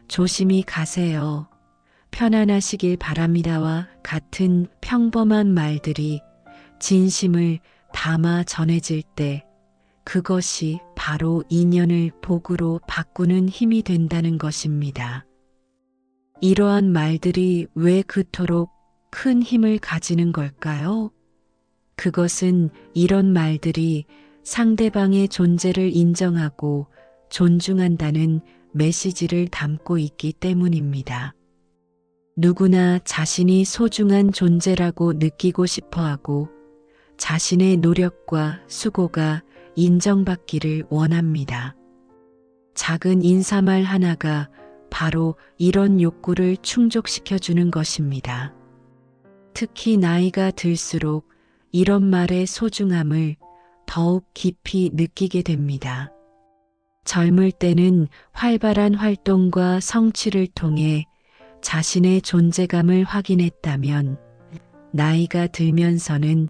A: 조심히 가세요. 편안하시길 바랍니다와 같은 평범한 말들이 진심을 담아 전해질 때 그것이 바로 인연을 복으로 바꾸는 힘이 된다는 것입니다. 이러한 말들이 왜 그토록 큰 힘을 가지는 걸까요? 그것은 이런 말들이 상대방의 존재를 인정하고 존중한다는 메시지를 담고 있기 때문입니다. 누구나 자신이 소중한 존재라고 느끼고 싶어하고 자신의 노력과 수고가 인정받기를 원합니다. 작은 인사말 하나가 바로 이런 욕구를 충족시켜주는 것입니다. 특히 나이가 들수록 이런 말의 소중함을 더욱 깊이 느끼게 됩니다. 젊을 때는 활발한 활동과 성취를 통해 자신의 존재감을 확인했다면 나이가 들면서는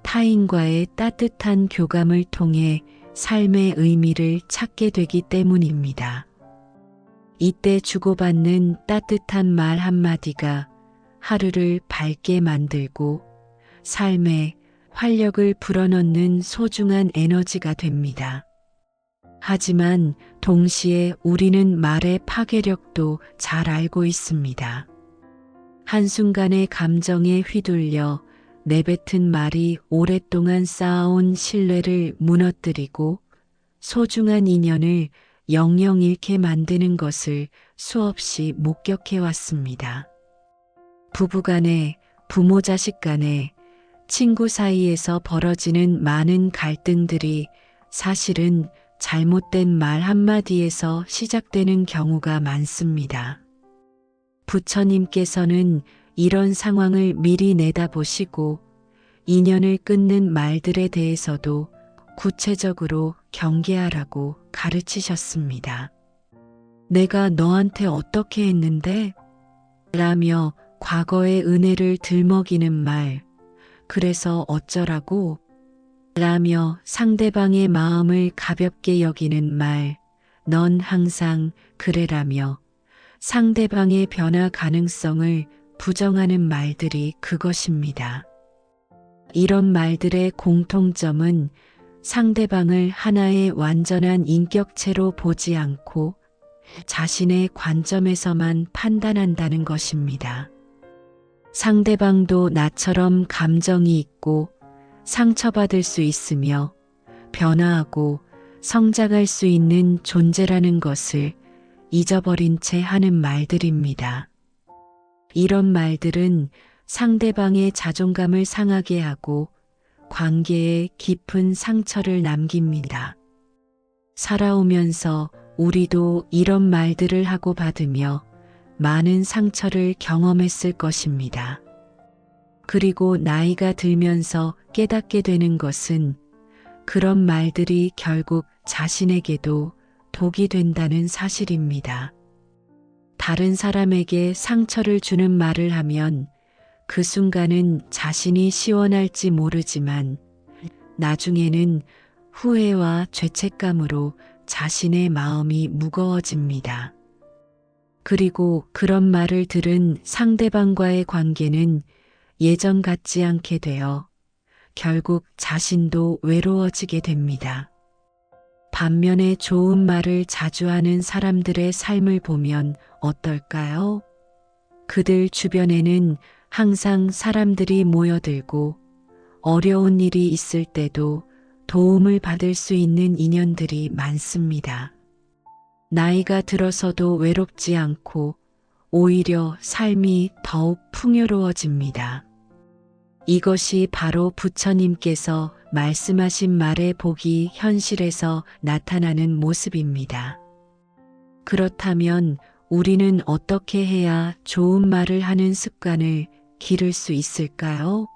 A: 타인과의 따뜻한 교감을 통해 삶의 의미를 찾게 되기 때문입니다. 이때 주고받는 따뜻한 말 한마디가 하루를 밝게 만들고 삶에 활력을 불어넣는 소중한 에너지가 됩니다. 하지만 동시에 우리는 말의 파괴력도 잘 알고 있습니다. 한순간의 감정에 휘둘려 내뱉은 말이 오랫동안 쌓아온 신뢰를 무너뜨리고 소중한 인연을 영영 잃게 만드는 것을 수없이 목격해 왔습니다. 부부간에, 부모 자식 간에, 친구 사이에서 벌어지는 많은 갈등들이 사실은 잘못된 말 한마디에서 시작되는 경우가 많습니다. 부처님께서는 이런 상황을 미리 내다보시고 인연을 끊는 말들에 대해서도 구체적으로 경계하라고 가르치셨습니다. 내가 너한테 어떻게 했는데? 라며 과거의 은혜를 들먹이는 말, 그래서 어쩌라고? 라며 상대방의 마음을 가볍게 여기는 말, 넌 항상 그래라며 상대방의 변화 가능성을 부정하는 말들이 그것입니다. 이런 말들의 공통점은 상대방을 하나의 완전한 인격체로 보지 않고 자신의 관점에서만 판단한다는 것입니다. 상대방도 나처럼 감정이 있고 상처받을 수 있으며 변화하고 성장할 수 있는 존재라는 것을 잊어버린 채 하는 말들입니다. 이런 말들은 상대방의 자존감을 상하게 하고 관계에 깊은 상처를 남깁니다. 살아오면서 우리도 이런 말들을 하고 받으며 많은 상처를 경험했을 것입니다. 그리고 나이가 들면서 깨닫게 되는 것은 그런 말들이 결국 자신에게도 독이 된다는 사실입니다. 다른 사람에게 상처를 주는 말을 하면 그 순간은 자신이 시원할지 모르지만 나중에는 후회와 죄책감으로 자신의 마음이 무거워집니다. 그리고 그런 말을 들은 상대방과의 관계는 예전 같지 않게 되어 결국 자신도 외로워지게 됩니다. 반면에 좋은 말을 자주 하는 사람들의 삶을 보면 어떨까요? 그들 주변에는 항상 사람들이 모여들고 어려운 일이 있을 때도 도움을 받을 수 있는 인연들이 많습니다. 나이가 들어서도 외롭지 않고 오히려 삶이 더욱 풍요로워집니다. 이것이 바로 부처님께서 말씀하신 말의 복이 현실에서 나타나는 모습입니다. 그렇다면 우리는 어떻게 해야 좋은 말을 하는 습관을 기를 수 있을까요?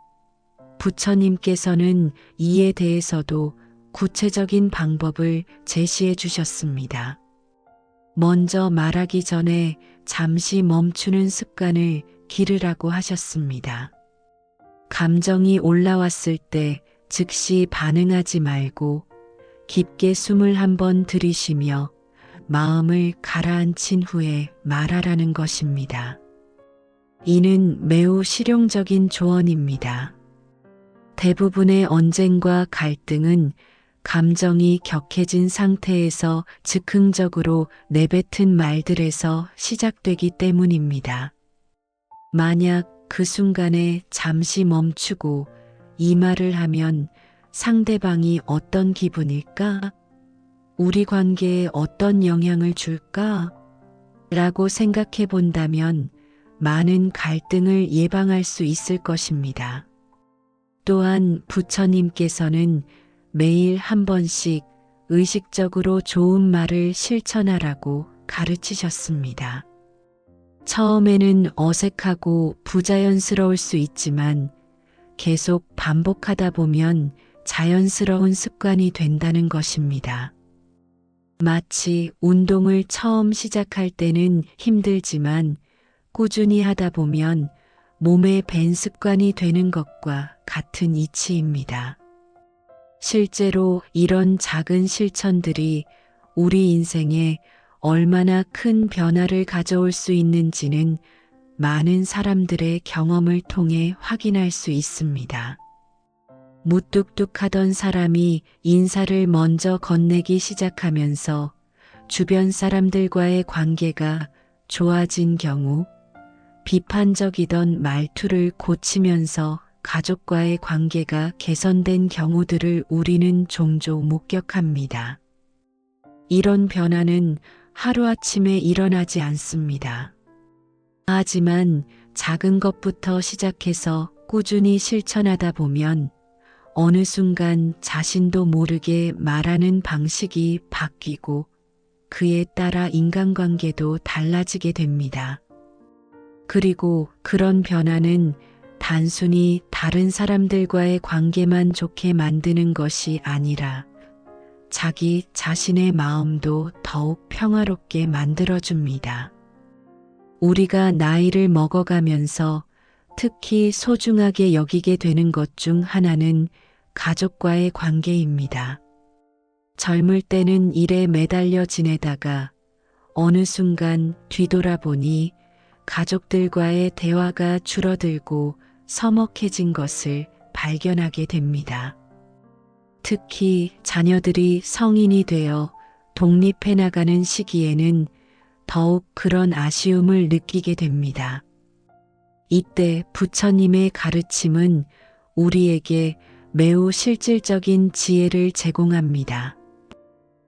A: 부처님께서는 이에 대해서도 구체적인 방법을 제시해 주셨습니다. 먼저 말하기 전에 잠시 멈추는 습관을 기르라고 하셨습니다. 감정이 올라왔을 때 즉시 반응하지 말고 깊게 숨을 한번 들이쉬며 마음을 가라앉힌 후에 말하라는 것입니다. 이는 매우 실용적인 조언입니다. 대부분의 언쟁과 갈등은 감정이 격해진 상태에서 즉흥적으로 내뱉은 말들에서 시작되기 때문입니다. 만약 그 순간에 잠시 멈추고 이 말을 하면 상대방이 어떤 기분일까? 우리 관계에 어떤 영향을 줄까? 라고 생각해 본다면 많은 갈등을 예방할 수 있을 것입니다. 또한 부처님께서는 매일 한 번씩 의식적으로 좋은 말을 실천하라고 가르치셨습니다. 처음에는 어색하고 부자연스러울 수 있지만 계속 반복하다 보면 자연스러운 습관이 된다는 것입니다. 마치 운동을 처음 시작할 때는 힘들지만 꾸준히 하다 보면 몸에 밴 습관이 되는 것과 같은 이치입니다. 실제로 이런 작은 실천들이 우리 인생에 얼마나 큰 변화를 가져올 수 있는지는 많은 사람들의 경험을 통해 확인할 수 있습니다. 무뚝뚝하던 사람이 인사를 먼저 건네기 시작하면서 주변 사람들과의 관계가 좋아진 경우 비판적이던 말투를 고치면서 가족과의 관계가 개선된 경우들을 우리는 종종 목격합니다. 이런 변화는 하루아침에 일어나지 않습니다. 하지만 작은 것부터 시작해서 꾸준히 실천하다 보면 어느 순간 자신도 모르게 말하는 방식이 바뀌고 그에 따라 인간관계도 달라지게 됩니다. 그리고 그런 변화는 단순히 다른 사람들과의 관계만 좋게 만드는 것이 아니라 자기 자신의 마음도 더욱 평화롭게 만들어줍니다. 우리가 나이를 먹어가면서 특히 소중하게 여기게 되는 것 중 하나는 가족과의 관계입니다. 젊을 때는 일에 매달려 지내다가 어느 순간 뒤돌아보니 가족들과의 대화가 줄어들고 서먹해진 것을 발견하게 됩니다. 특히 자녀들이 성인이 되어 독립해 나가는 시기에는 더욱 그런 아쉬움을 느끼게 됩니다. 이때 부처님의 가르침은 우리에게 매우 실질적인 지혜를 제공합니다.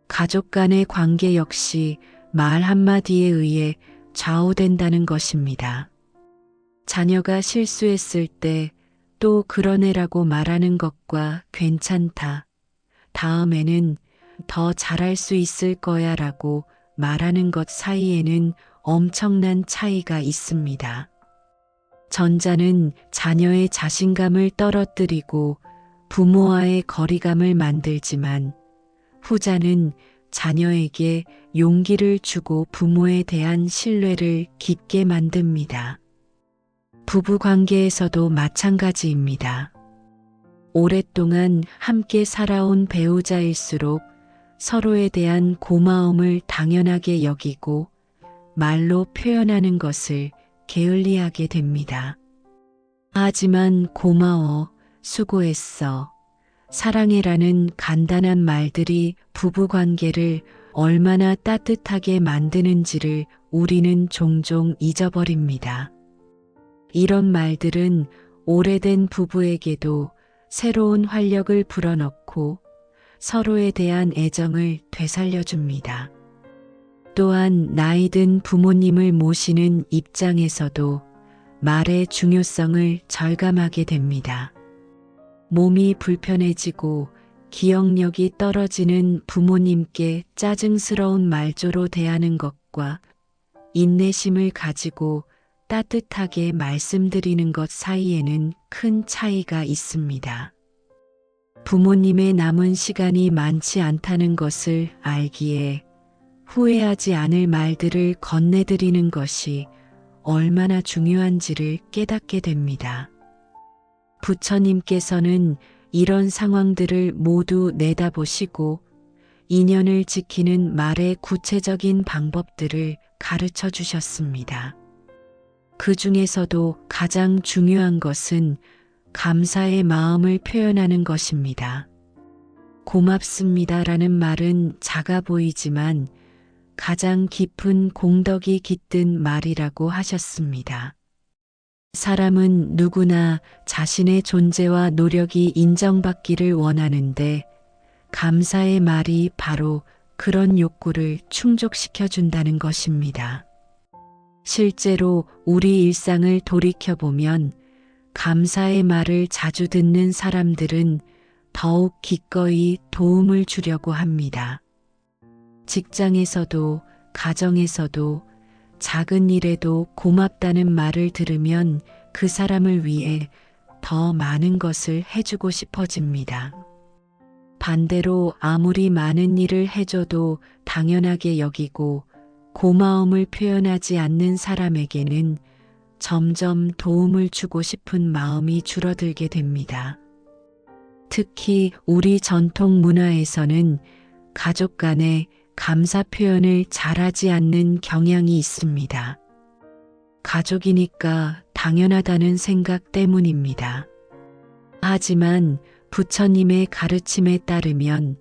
A: 가족 간의 관계 역시 말 한마디에 의해 좌우된다는 것입니다. 자녀가 실수했을 때 또 그런 애라고 말하는 것과 괜찮다, 다음에는 더 잘할 수 있을 거야 라고 말하는 것 사이에는 엄청난 차이가 있습니다. 전자는 자녀의 자신감을 떨어뜨리고 부모와의 거리감을 만들지만 후자는 자녀에게 용기를 주고 부모에 대한 신뢰를 깊게 만듭니다. 부부 관계에서도 마찬가지입니다. 오랫동안 함께 살아온 배우자일수록 서로에 대한 고마움을 당연하게 여기고 말로 표현하는 것을 게을리하게 됩니다. 하지만 고마워, 수고했어, 사랑해라는 간단한 말들이 부부관계를 얼마나 따뜻하게 만드는지를 우리는 종종 잊어버립니다. 이런 말들은 오래된 부부에게도 새로운 활력을 불어넣고 서로에 대한 애정을 되살려줍니다. 또한 나이 든 부모님을 모시는 입장에서도 말의 중요성을 절감하게 됩니다. 몸이 불편해지고 기억력이 떨어지는 부모님께 짜증스러운 말조로 대하는 것과 인내심을 가지고 따뜻하게 말씀드리는 것 사이에는 큰 차이가 있습니다. 부모님의 남은 시간이 많지 않다는 것을 알기에 후회하지 않을 말들을 건네드리는 것이 얼마나 중요한지를 깨닫게 됩니다. 부처님께서는 이런 상황들을 모두 내다보시고 인연을 지키는 말의 구체적인 방법들을 가르쳐 주셨습니다. 그 중에서도 가장 중요한 것은 감사의 마음을 표현하는 것입니다. 고맙습니다라는 말은 작아 보이지만 가장 깊은 공덕이 깃든 말이라고 하셨습니다. 사람은 누구나 자신의 존재와 노력이 인정받기를 원하는데 감사의 말이 바로 그런 욕구를 충족시켜 준다는 것입니다. 실제로 우리 일상을 돌이켜보면 감사의 말을 자주 듣는 사람들은 더욱 기꺼이 도움을 주려고 합니다. 직장에서도 가정에서도 작은 일에도 고맙다는 말을 들으면 그 사람을 위해 더 많은 것을 해주고 싶어집니다. 반대로 아무리 많은 일을 해줘도 당연하게 여기고 고마움을 표현하지 않는 사람에게는 점점 도움을 주고 싶은 마음이 줄어들게 됩니다. 특히 우리 전통 문화에서는 가족 간에 감사 표현을 잘하지 않는 경향이 있습니다. 가족이니까 당연하다는 생각 때문입니다. 하지만 부처님의 가르침에 따르면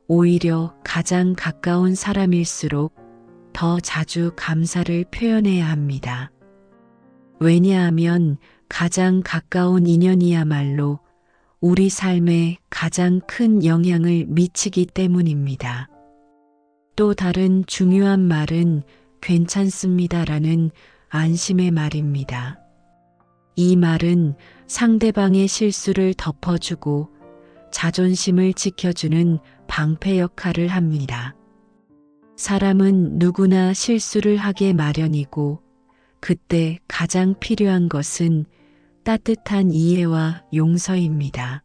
A: 오히려 가장 가까운 사람일수록 더 자주 감사를 표현해야 합니다. 왜냐하면 가장 가까운 인연이야말로 우리 삶에 가장 큰 영향을 미치기 때문입니다. 또 다른 중요한 말은 괜찮습니다라는 안심의 말입니다. 이 말은 상대방의 실수를 덮어주고 자존심을 지켜주는 방패 역할을 합니다. 사람은 누구나 실수를 하게 마련이고 그때 가장 필요한 것은 따뜻한 이해와 용서입니다.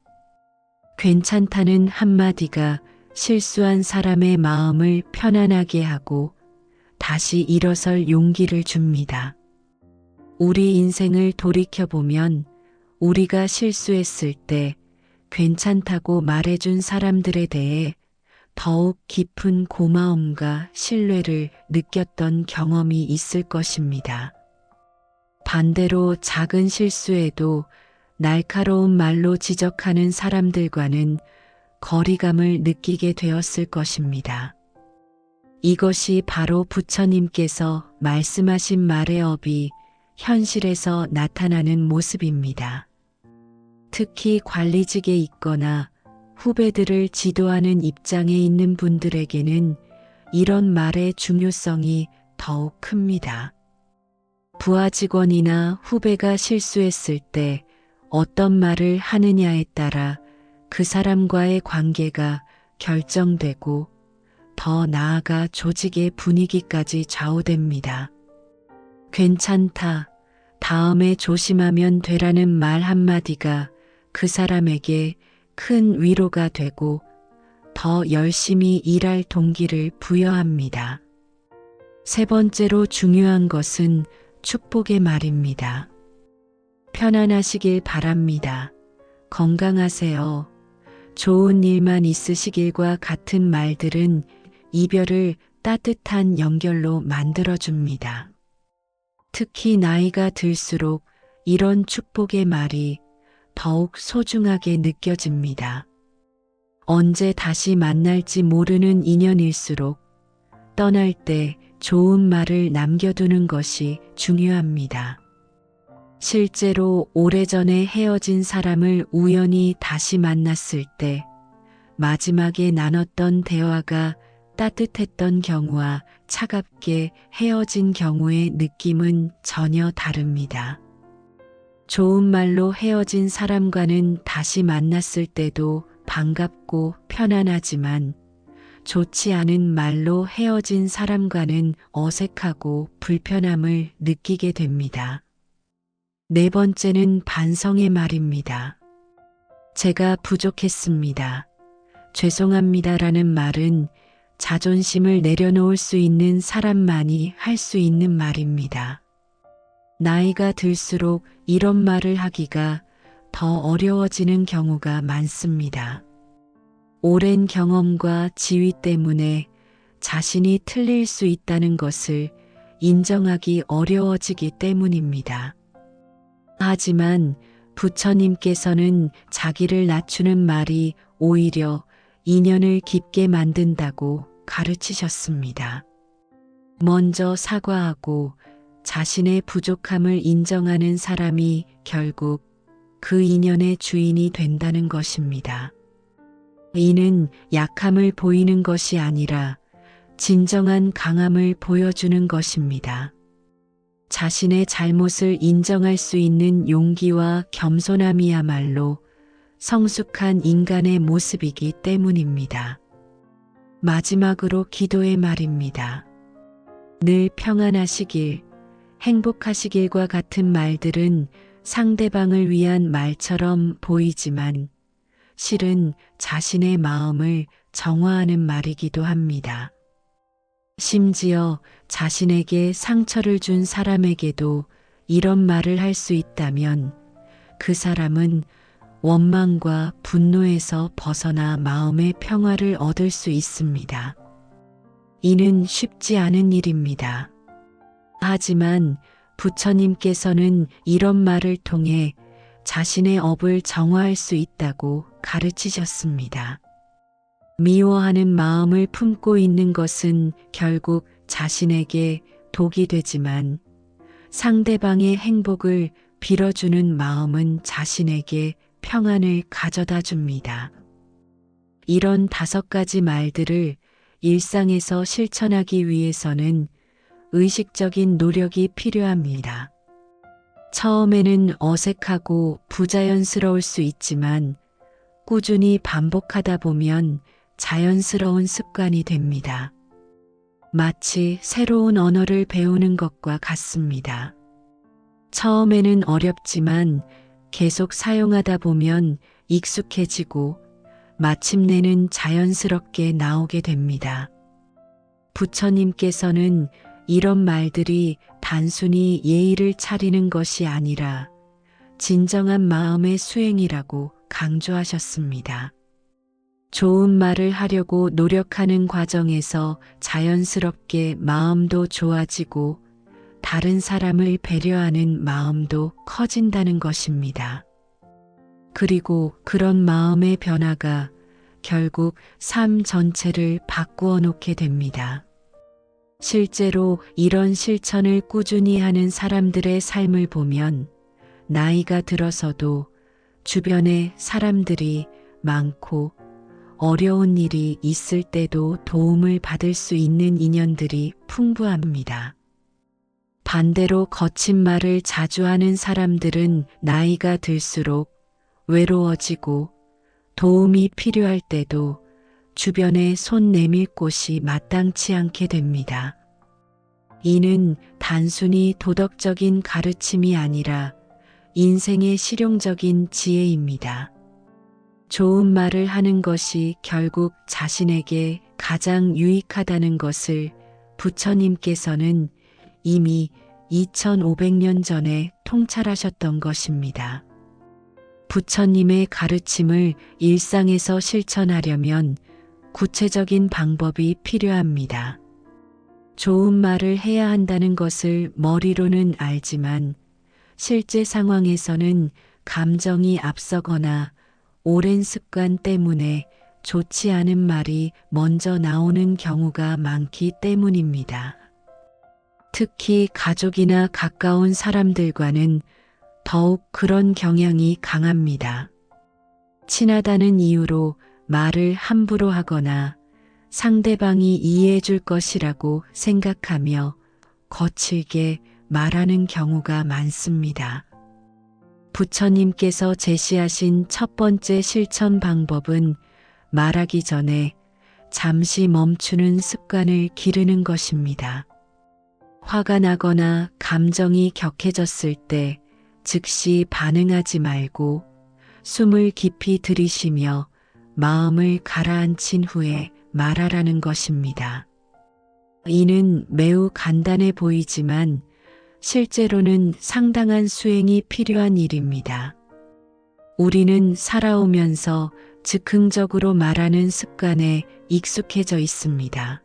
A: 괜찮다는 한마디가 실수한 사람의 마음을 편안하게 하고 다시 일어설 용기를 줍니다. 우리 인생을 돌이켜보면 우리가 실수했을 때 괜찮다고 말해준 사람들에 대해 더욱 깊은 고마움과 신뢰를 느꼈던 경험이 있을 것입니다. 반대로 작은 실수에도 날카로운 말로 지적하는 사람들과는 거리감을 느끼게 되었을 것입니다. 이것이 바로 부처님께서 말씀하신 말의 업이 현실에서 나타나는 모습입니다. 특히 관리직에 있거나 후배들을 지도하는 입장에 있는 분들에게는 이런 말의 중요성이 더욱 큽니다. 부하 직원이나 후배가 실수했을 때 어떤 말을 하느냐에 따라 그 사람과의 관계가 결정되고 더 나아가 조직의 분위기까지 좌우됩니다. 괜찮다, 다음에 조심하면 되라는 말 한마디가 그 사람에게 큰 위로가 되고 더 열심히 일할 동기를 부여합니다. 세 번째로 중요한 것은 축복의 말입니다. 편안하시길 바랍니다. 건강하세요. 좋은 일만 있으시길과 같은 말들은 이별을 따뜻한 연결로 만들어줍니다. 특히 나이가 들수록 이런 축복의 말이 더욱 소중하게 느껴집니다. 언제 다시 만날지 모르는 인연일수록 떠날 때 좋은 말을 남겨두는 것이 중요합니다. 실제로 오래전에 헤어진 사람을 우연히 다시 만났을 때 마지막에 나눴던 대화가 따뜻했던 경우와 차갑게 헤어진 경우의 느낌은 전혀 다릅니다. 좋은 말로 헤어진 사람과는 다시 만났을 때도 반갑고 편안하지만 좋지 않은 말로 헤어진 사람과는 어색하고 불편함을 느끼게 됩니다. 네 번째는 반성의 말입니다. 제가 부족했습니다. 죄송합니다라는 말은 자존심을 내려놓을 수 있는 사람만이 할 수 있는 말입니다. 나이가 들수록 이런 말을 하기가 더 어려워지는 경우가 많습니다. 오랜 경험과 지위 때문에 자신이 틀릴 수 있다는 것을 인정하기 어려워지기 때문입니다. 하지만 부처님께서는 자기를 낮추는 말이 오히려 인연을 깊게 만든다고 가르치셨습니다. 먼저 사과하고 자신의 부족함을 인정하는 사람이 결국 그 인연의 주인이 된다는 것입니다. 이는 약함을 보이는 것이 아니라 진정한 강함을 보여주는 것입니다. 자신의 잘못을 인정할 수 있는 용기와 겸손함이야말로 성숙한 인간의 모습이기 때문입니다. 마지막으로 기도의 말입니다. 늘 평안하시길, 행복하시길과 같은 말들은 상대방을 위한 말처럼 보이지만 실은 자신의 마음을 정화하는 말이기도 합니다. 심지어 자신에게 상처를 준 사람에게도 이런 말을 할 수 있다면 그 사람은 원망과 분노에서 벗어나 마음의 평화를 얻을 수 있습니다. 이는 쉽지 않은 일입니다. 하지만 부처님께서는 이런 말을 통해 자신의 업을 정화할 수 있다고 가르치셨습니다. 미워하는 마음을 품고 있는 것은 결국 자신에게 독이 되지만 상대방의 행복을 빌어주는 마음은 자신에게 평안을 가져다 줍니다. 이런 5가지 말들을 일상에서 실천하기 위해서는 의식적인 노력이 필요합니다. 처음에는 어색하고 부자연스러울 수 있지만 꾸준히 반복하다 보면 자연스러운 습관이 됩니다. 마치 새로운 언어를 배우는 것과 같습니다. 처음에는 어렵지만 계속 사용하다 보면 익숙해지고 마침내는 자연스럽게 나오게 됩니다. 부처님께서는 이런 말들이 단순히 예의를 차리는 것이 아니라 진정한 마음의 수행이라고 강조하셨습니다. 좋은 말을 하려고 노력하는 과정에서 자연스럽게 마음도 좋아지고 다른 사람을 배려하는 마음도 커진다는 것입니다. 그리고 그런 마음의 변화가 결국 삶 전체를 바꾸어 놓게 됩니다. 실제로 이런 실천을 꾸준히 하는 사람들의 삶을 보면 나이가 들어서도 주변에 사람들이 많고 어려운 일이 있을 때도 도움을 받을 수 있는 인연들이 풍부합니다. 반대로 거친 말을 자주 하는 사람들은 나이가 들수록 외로워지고 도움이 필요할 때도 주변에 손 내밀 곳이 마땅치 않게 됩니다. 이는 단순히 도덕적인 가르침이 아니라 인생의 실용적인 지혜입니다. 좋은 말을 하는 것이 결국 자신에게 가장 유익하다는 것을 부처님께서는 이미 2500년 전에 통찰하셨던 것입니다. 부처님의 가르침을 일상에서 실천하려면 구체적인 방법이 필요합니다. 좋은 말을 해야 한다는 것을 머리로는 알지만 실제 상황에서는 감정이 앞서거나 오랜 습관 때문에 좋지 않은 말이 먼저 나오는 경우가 많기 때문입니다. 특히 가족이나 가까운 사람들과는 더욱 그런 경향이 강합니다. 친하다는 이유로 말을 함부로 하거나 상대방이 이해해 줄 것이라고 생각하며 거칠게 말하는 경우가 많습니다. 부처님께서 제시하신 첫 번째 실천 방법은 말하기 전에 잠시 멈추는 습관을 기르는 것입니다. 화가 나거나 감정이 격해졌을 때 즉시 반응하지 말고 숨을 깊이 들이쉬며 마음을 가라앉힌 후에 말하라는 것입니다. 이는 매우 간단해 보이지만 실제로는 상당한 수행이 필요한 일입니다. 우리는 살아오면서 즉흥적으로 말하는 습관에 익숙해져 있습니다.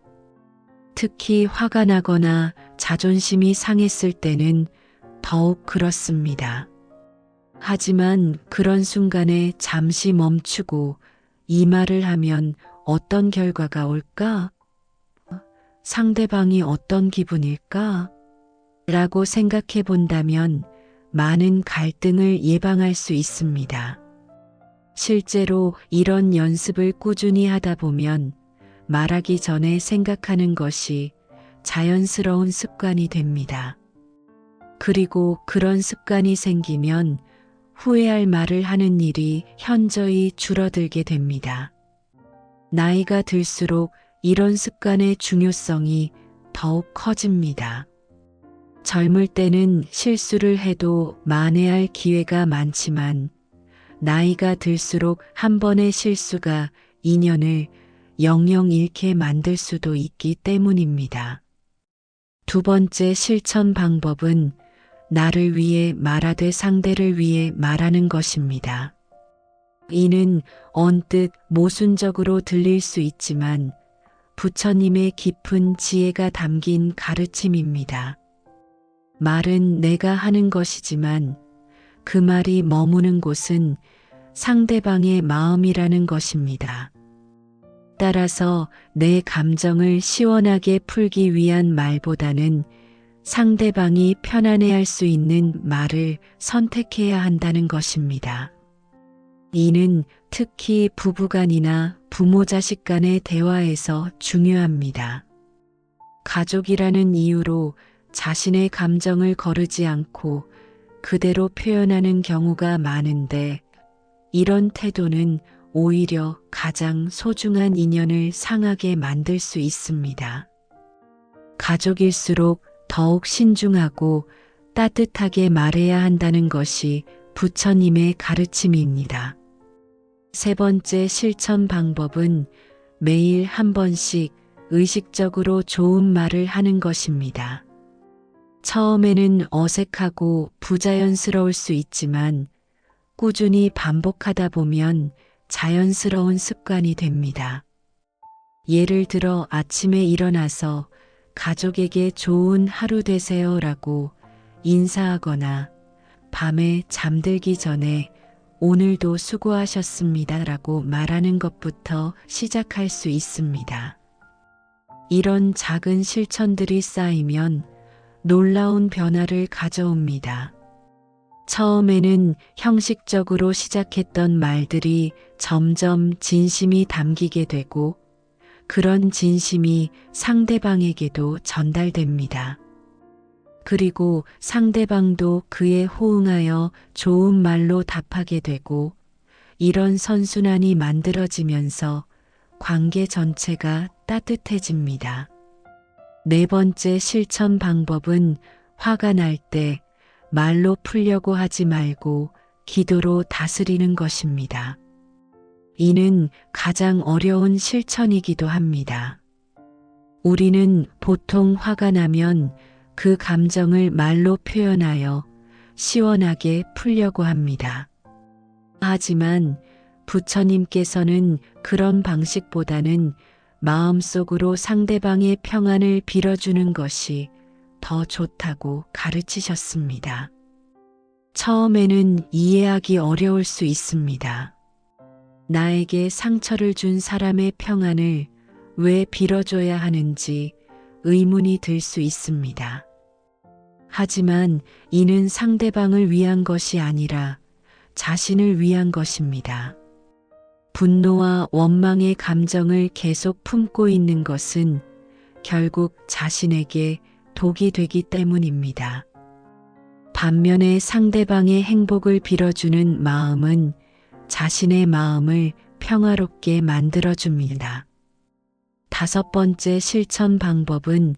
A: 특히 화가 나거나 자존심이 상했을 때는 더욱 그렇습니다. 하지만 그런 순간에 잠시 멈추고 이 말을 하면 어떤 결과가 올까? 상대방이 어떤 기분일까? 라고 생각해 본다면 많은 갈등을 예방할 수 있습니다. 실제로 이런 연습을 꾸준히 하다 보면 말하기 전에 생각하는 것이 자연스러운 습관이 됩니다. 그리고 그런 습관이 생기면 후회할 말을 하는 일이 현저히 줄어들게 됩니다. 나이가 들수록 이런 습관의 중요성이 더욱 커집니다. 젊을 때는 실수를 해도 만회할 기회가 많지만 나이가 들수록 한 번의 실수가 인연을 영영 잃게 만들 수도 있기 때문입니다. 두 번째 실천 방법은 나를 위해 말하되 상대를 위해 말하는 것입니다. 이는 언뜻 모순적으로 들릴 수 있지만 부처님의 깊은 지혜가 담긴 가르침입니다. 말은 내가 하는 것이지만 그 말이 머무는 곳은 상대방의 마음이라는 것입니다. 따라서 내 감정을 시원하게 풀기 위한 말보다는 상대방이 편안해할 수 있는 말을 선택해야 한다는 것입니다. 이는 특히 부부간이나 부모 자식 간의 대화에서 중요합니다. 가족이라는 이유로 자신의 감정을 거르지 않고 그대로 표현하는 경우가 많은데, 이런 태도는 오히려 가장 소중한 인연을 상하게 만들 수 있습니다. 가족일수록 더욱 신중하고 따뜻하게 말해야 한다는 것이 부처님의 가르침입니다. 세 번째 실천 방법은 매일 한 번씩 의식적으로 좋은 말을 하는 것입니다. 처음에는 어색하고 부자연스러울 수 있지만 꾸준히 반복하다 보면 자연스러운 습관이 됩니다. 예를 들어 아침에 일어나서 가족에게 좋은 하루 되세요라고 인사하거나 밤에 잠들기 전에 오늘도 수고하셨습니다라고 말하는 것부터 시작할 수 있습니다. 이런 작은 실천들이 쌓이면 놀라운 변화를 가져옵니다. 처음에는 형식적으로 시작했던 말들이 점점 진심이 담기게 되고, 그런 진심이 상대방에게도 전달됩니다. 그리고 상대방도 그에 호응하여 좋은 말로 답하게 되고, 이런 선순환이 만들어지면서 관계 전체가 따뜻해집니다. 네 번째 실천 방법은 화가 날 때 말로 풀려고 하지 말고 기도로 다스리는 것입니다. 이는 가장 어려운 실천이기도 합니다. 우리는 보통 화가 나면 그 감정을 말로 표현하여 시원하게 풀려고 합니다. 하지만 부처님께서는 그런 방식보다는 마음속으로 상대방의 평안을 빌어주는 것이 더 좋다고 가르치셨습니다. 처음에는 이해하기 어려울 수 있습니다. 나에게 상처를 준 사람의 평안을 왜 빌어줘야 하는지 의문이 들 수 있습니다. 하지만 이는 상대방을 위한 것이 아니라 자신을 위한 것입니다. 분노와 원망의 감정을 계속 품고 있는 것은 결국 자신에게 독이 되기 때문입니다. 반면에 상대방의 행복을 빌어주는 마음은 자신의 마음을 평화롭게 만들어줍니다. 다섯 번째 실천 방법은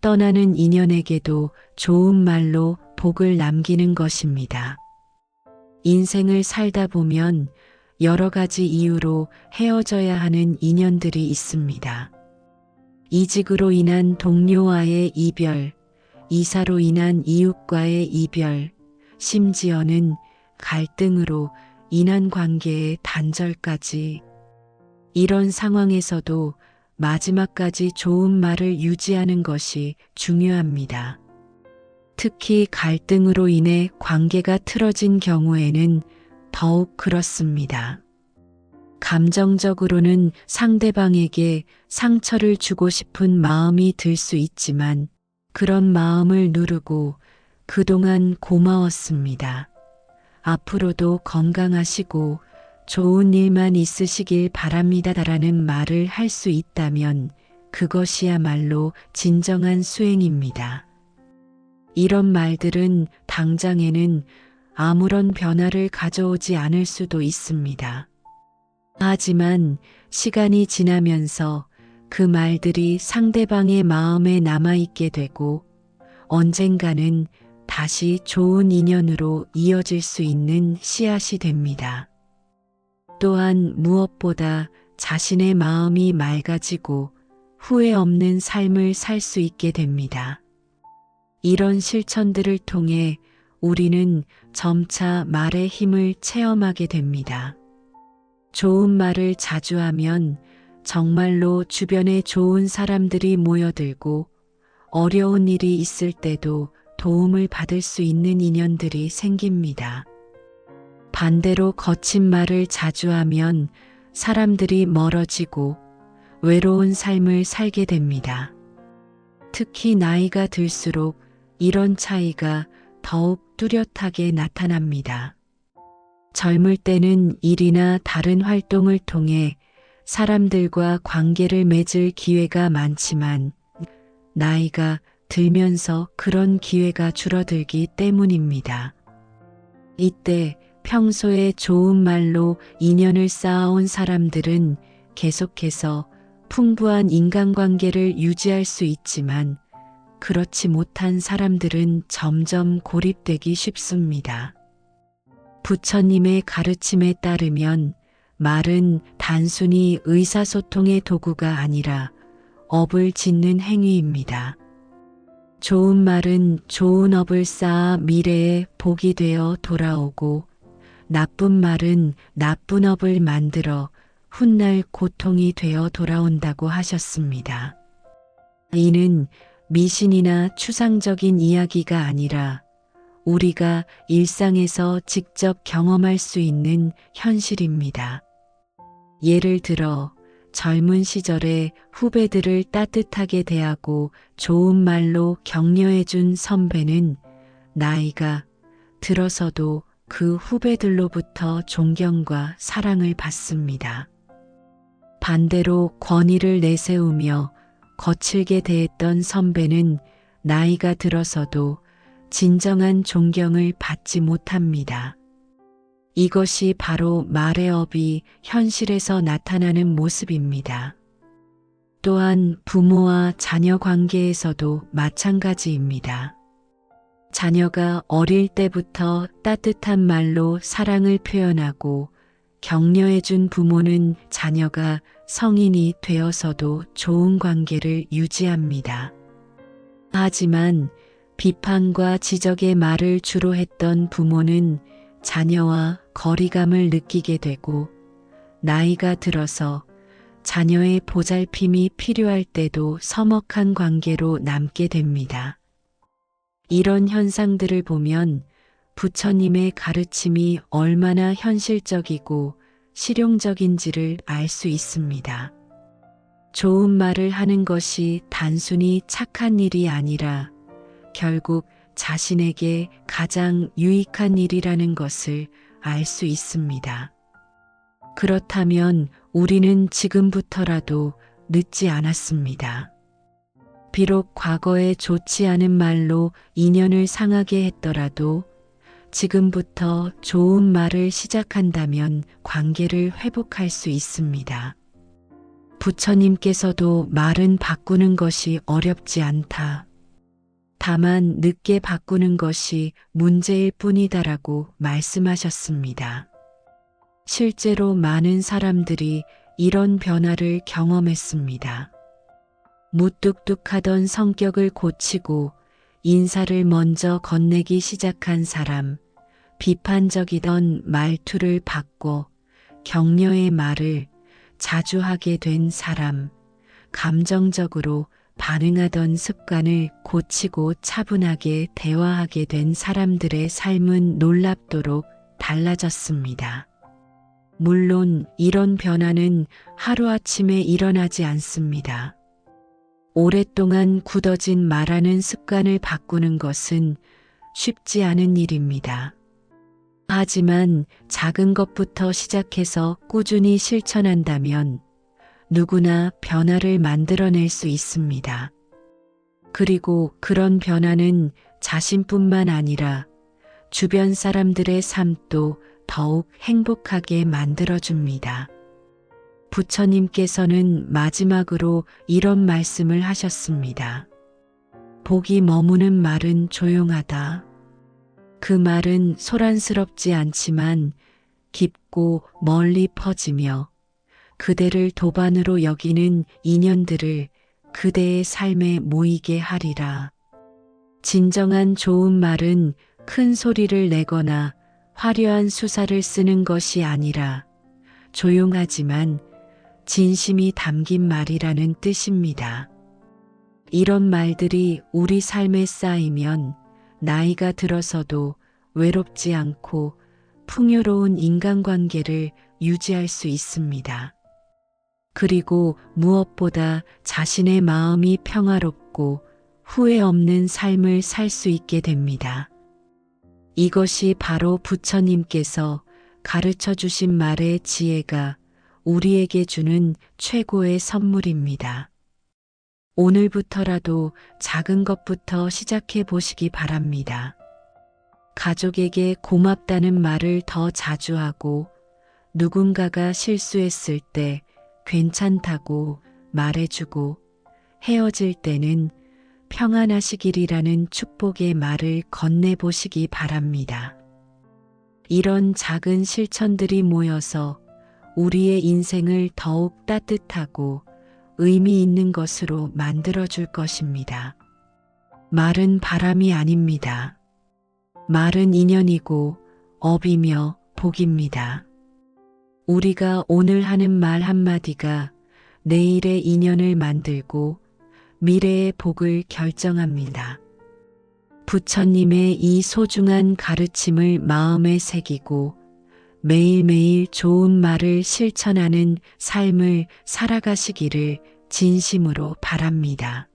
A: 떠나는 인연에게도 좋은 말로 복을 남기는 것입니다. 인생을 살다 보면 여러 가지 이유로 헤어져야 하는 인연들이 있습니다. 이직으로 인한 동료와의 이별, 이사로 인한 이웃과의 이별, 심지어는 갈등으로 인한 관계의 단절까지. 이런 상황에서도 마지막까지 좋은 말을 유지하는 것이 중요합니다. 특히 갈등으로 인해 관계가 틀어진 경우에는 더욱 그렇습니다. 감정적으로는 상대방에게 상처를 주고 싶은 마음이 들 수 있지만, 그런 마음을 누르고 그동안 고마웠습니다. 앞으로도 건강하시고 좋은 일만 있으시길 바랍니다라는 말을 할 수 있다면 그것이야말로 진정한 수행입니다. 이런 말들은 당장에는 아무런 변화를 가져오지 않을 수도 있습니다. 하지만 시간이 지나면서 그 말들이 상대방의 마음에 남아있게 되고 언젠가는 다시 좋은 인연으로 이어질 수 있는 씨앗이 됩니다. 또한 무엇보다 자신의 마음이 맑아지고 후회 없는 삶을 살 수 있게 됩니다. 이런 실천들을 통해 우리는 점차 말의 힘을 체험하게 됩니다. 좋은 말을 자주 하면 정말로 주변에 좋은 사람들이 모여들고 어려운 일이 있을 때도 도움을 받을 수 있는 인연들이 생깁니다. 반대로 거친 말을 자주 하면 사람들이 멀어지고 외로운 삶을 살게 됩니다. 특히 나이가 들수록 이런 차이가 더욱 뚜렷하게 나타납니다. 젊을 때는 일이나 다른 활동을 통해 사람들과 관계를 맺을 기회가 많지만 나이가 들면서 그런 기회가 줄어들기 때문입니다. 이때 평소에 좋은 말로 인연을 쌓아온 사람들은 계속해서 풍부한 인간관계를 유지할 수 있지만 그렇지 못한 사람들은 점점 고립되기 쉽습니다. 부처님의 가르침에 따르면 말은 단순히 의사소통의 도구가 아니라 업을 짓는 행위입니다. 좋은 말은 좋은 업을 쌓아 미래에 복이 되어 돌아오고 나쁜 말은 나쁜 업을 만들어 훗날 고통이 되어 돌아온다고 하셨습니다. 이는 미신이나 추상적인 이야기가 아니라 우리가 일상에서 직접 경험할 수 있는 현실입니다. 예를 들어 젊은 시절에 후배들을 따뜻하게 대하고 좋은 말로 격려해준 선배는 나이가 들어서도 그 후배들로부터 존경과 사랑을 받습니다. 반대로 권위를 내세우며 거칠게 대했던 선배는 나이가 들어서도 진정한 존경을 받지 못합니다. 이것이 바로 말의 업이 현실에서 나타나는 모습입니다. 또한 부모와 자녀 관계에서도 마찬가지입니다. 자녀가 어릴 때부터 따뜻한 말로 사랑을 표현하고 격려해준 부모는 자녀가 성인이 되어서도 좋은 관계를 유지합니다. 하지만 비판과 지적의 말을 주로 했던 부모는 자녀와 거리감을 느끼게 되고 나이가 들어서 자녀의 보살핌이 필요할 때도 서먹한 관계로 남게 됩니다. 이런 현상들을 보면 부처님의 가르침이 얼마나 현실적이고 실용적인지를 알 수 있습니다. 좋은 말을 하는 것이 단순히 착한 일이 아니라 결국 자신에게 가장 유익한 일이라는 것을 알 수 있습니다. 그렇다면 우리는 지금부터라도 늦지 않았습니다. 비록 과거에 좋지 않은 말로 인연을 상하게 했더라도 지금부터 좋은 말을 시작한다면 관계를 회복할 수 있습니다. 부처님께서도 말은 바꾸는 것이 어렵지 않다. 다만 늦게 바꾸는 것이 문제일 뿐이다라고 말씀하셨습니다. 실제로 많은 사람들이 이런 변화를 경험했습니다. 무뚝뚝하던 성격을 고치고 인사를 먼저 건네기 시작한 사람, 비판적이던 말투를 바꿔 격려의 말을 자주 하게 된 사람, 감정적으로 반응하던 습관을 고치고 차분하게 대화하게 된 사람들의 삶은 놀랍도록 달라졌습니다. 물론 이런 변화는 하루아침에 일어나지 않습니다. 오랫동안 굳어진 말하는 습관을 바꾸는 것은 쉽지 않은 일입니다. 하지만 작은 것부터 시작해서 꾸준히 실천한다면 누구나 변화를 만들어낼 수 있습니다. 그리고 그런 변화는 자신뿐만 아니라 주변 사람들의 삶도 더욱 행복하게 만들어줍니다. 부처님께서는 마지막으로 이런 말씀을 하셨습니다. 복이 머무는 말은 조용하다. 그 말은 소란스럽지 않지만 깊고 멀리 퍼지며 그대를 도반으로 여기는 인연들을 그대의 삶에 모이게 하리라. 진정한 좋은 말은 큰 소리를 내거나 화려한 수사를 쓰는 것이 아니라 조용하지만 진심이 담긴 말이라는 뜻입니다. 이런 말들이 우리 삶에 쌓이면 나이가 들어서도 외롭지 않고 풍요로운 인간관계를 유지할 수 있습니다. 그리고 무엇보다 자신의 마음이 평화롭고 후회 없는 삶을 살 수 있게 됩니다. 이것이 바로 부처님께서 가르쳐 주신 말의 지혜가 우리에게 주는 최고의 선물입니다. 오늘부터라도 작은 것부터 시작해 보시기 바랍니다. 가족에게 고맙다는 말을 더 자주 하고 누군가가 실수했을 때 괜찮다고 말해주고 헤어질 때는 평안하시길이라는 축복의 말을 건네보시기 바랍니다. 이런 작은 실천들이 모여서 우리의 인생을 더욱 따뜻하고 의미 있는 것으로 만들어줄 것입니다. 말은 바람이 아닙니다. 말은 인연이고 업이며 복입니다. 우리가 오늘 하는 말 한마디가 내일의 인연을 만들고 미래의 복을 결정합니다. 부처님의 이 소중한 가르침을 마음에 새기고 매일매일 좋은 말을 실천하는 삶을 살아가시기를 진심으로 바랍니다.